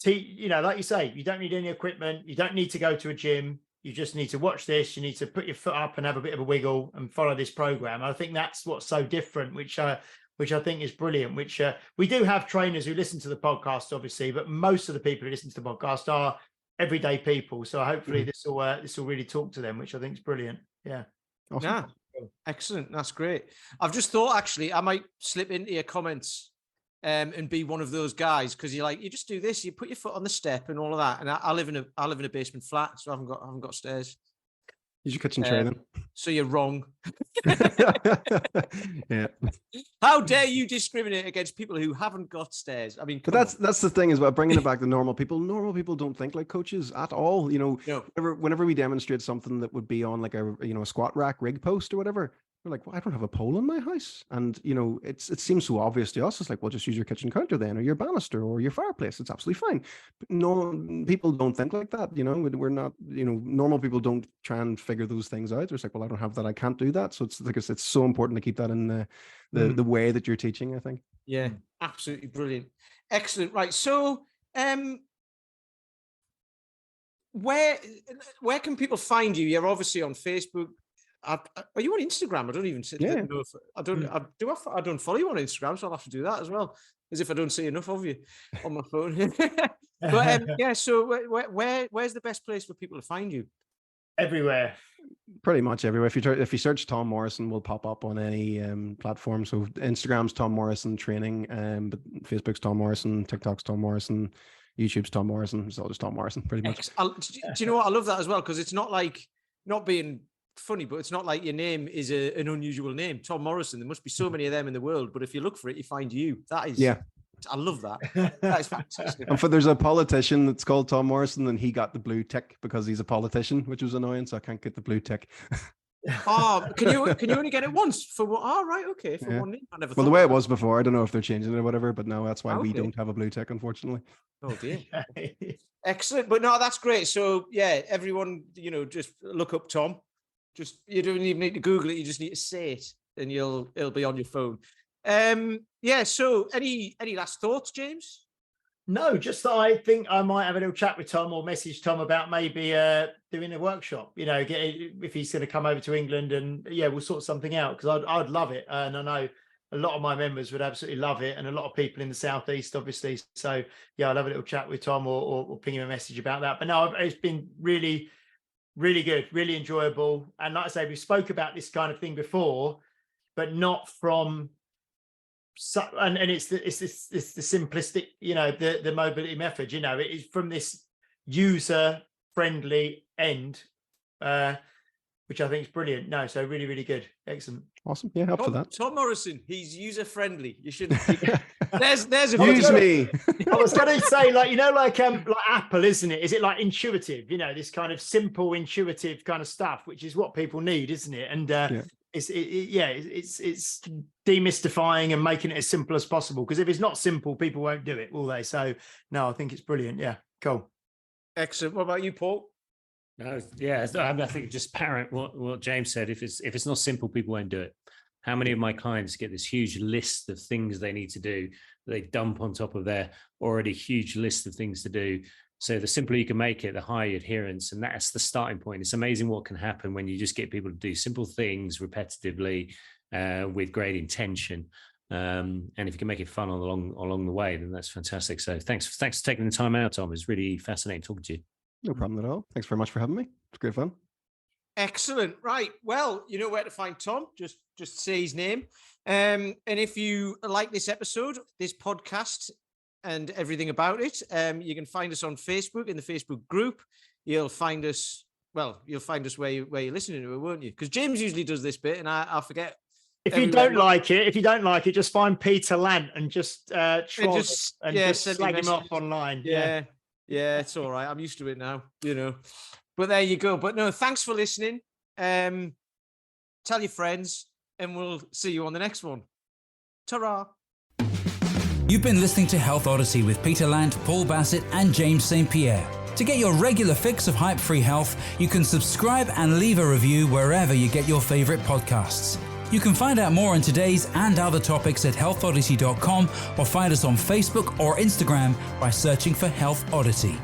Like you say, you don't need any equipment. You don't need to go to a gym. You just need to watch this. You need to put your foot up and have a bit of a wiggle and follow this program. I think that's what's so different, which I think is brilliant. Which we do have trainers who listen to the podcast, obviously, but most of the people who listen to the podcast are everyday people. So hopefully this will really talk to them, which I think is brilliant. Yeah. Awesome. Yeah. Excellent. That's great. I've just thought actually I might slip into your comments. And be one of those guys, because you just do this, you put your foot on the step and all of that. And I live in a basement flat, so I haven't got stairs. Use your kitchen tray then. So you're wrong. Yeah. How dare you discriminate against people who haven't got stairs? I mean, but that's the thing, is about bringing it back to normal people. Normal people don't think like coaches at all. No. Whenever we demonstrate something that would be on like a squat rack rig post or whatever, we're like, well, I don't have a pole in my house. And, it seems so obvious to us. It's like, well, just use your kitchen counter then, or your banister, or your fireplace. It's absolutely fine. But no, people don't think like that. We're not, normal people don't try and figure those things out. It's like, well, I don't have that. I can't do that. So it's like, it's so important to keep that in the way that you're teaching, I think. Yeah, absolutely brilliant. Excellent. Right. So, where can people find you? You're obviously on Facebook. Are you on Instagram? I don't even know if I don't follow you on Instagram, so I'll have to do that as well. As if I don't see enough of you on my phone. But so where's the best place for people to find you? Everywhere. Pretty much everywhere. If you search Tom Morrison, we'll pop up on any platform. So Instagram's Tom Morrison Training, but Facebook's Tom Morrison, TikTok's Tom Morrison, YouTube's Tom Morrison. It's all just Tom Morrison, pretty much. Do you know what? I love that as well, because it's not like, not being funny, but it's not like your name is an unusual name. Tom Morrison, there must be so many of them in the world, but if you look for it, you find you. That is, I love that. That is fantastic. And there's a politician that's called Tom Morrison, and he got the blue tick because he's a politician, which was annoying, so I can't get the blue tick. Oh, can you only get it once for what? Oh, right, okay, for one name. I never. Well, the way it was before, I don't know if they're changing it or whatever, but no, that's why we don't have a blue tick, unfortunately. Oh dear. Excellent, but no, that's great. So yeah, everyone, just look up Tom. Just, you don't even need to Google it. You just need to say it, and it'll be on your phone. So any last thoughts, James? No, just that I think I might have a little chat with Tom, or message Tom about maybe doing a workshop. If he's going to come over to England, and we'll sort something out, because I'd love it, and I know a lot of my members would absolutely love it, and a lot of people in the southeast, obviously. So I'll have a little chat with Tom, or ping him a message about that. But no, it's been really, really good, really enjoyable. And like I say, we spoke about this kind of thing before, but not from, and it's the simplistic, the mobility method, it is from this user friendly end, which I think is brilliant. No, so really, really good. Excellent. Awesome. Yeah, up for that. Tom Morrison, he's user friendly. You shouldn't. There's a use me. I was going to say, like Apple, isn't it? Is it like intuitive? This kind of simple, intuitive kind of stuff, which is what people need, isn't it? And it's demystifying and making it as simple as possible. Because if it's not simple, people won't do it, will they? So no, I think it's brilliant. Yeah, cool. Excellent. What about you, Paul? No, yeah, I think just parrot what James said. If it's not simple, people won't do it. How many of my clients get this huge list of things they need to do that they dump on top of their already huge list of things to do? So the simpler you can make it, the higher adherence, and that's the starting point. It's amazing what can happen when you just get people to do simple things repetitively with great intention. And if you can make it fun along the way, then that's fantastic. So thanks for taking the time out, Tom. It's really fascinating talking to you. No problem at all. Thanks very much for having me. It's great fun. Excellent. Right. Well, you know where to find Tom. Just say his name. And if you like this episode, this podcast, and everything about it, you can find us on Facebook in the Facebook group. You'll find us where you're listening to it, won't you? Because James usually does this bit, and I forget. If you don't like it, just find Peter Lant and just slag him off online. Yeah, it's all right. I'm used to it now, But there you go. But no, thanks for listening. Tell your friends, and we'll see you on the next one. Ta-ra. You've been listening to Health Odyssey with Peter Lant, Paul Bassett, and James St. Pierre. To get your regular fix of hype-free health, you can subscribe and leave a review wherever you get your favorite podcasts. You can find out more on today's and other topics at healthodyssey.com or find us on Facebook or Instagram by searching for Health Odyssey.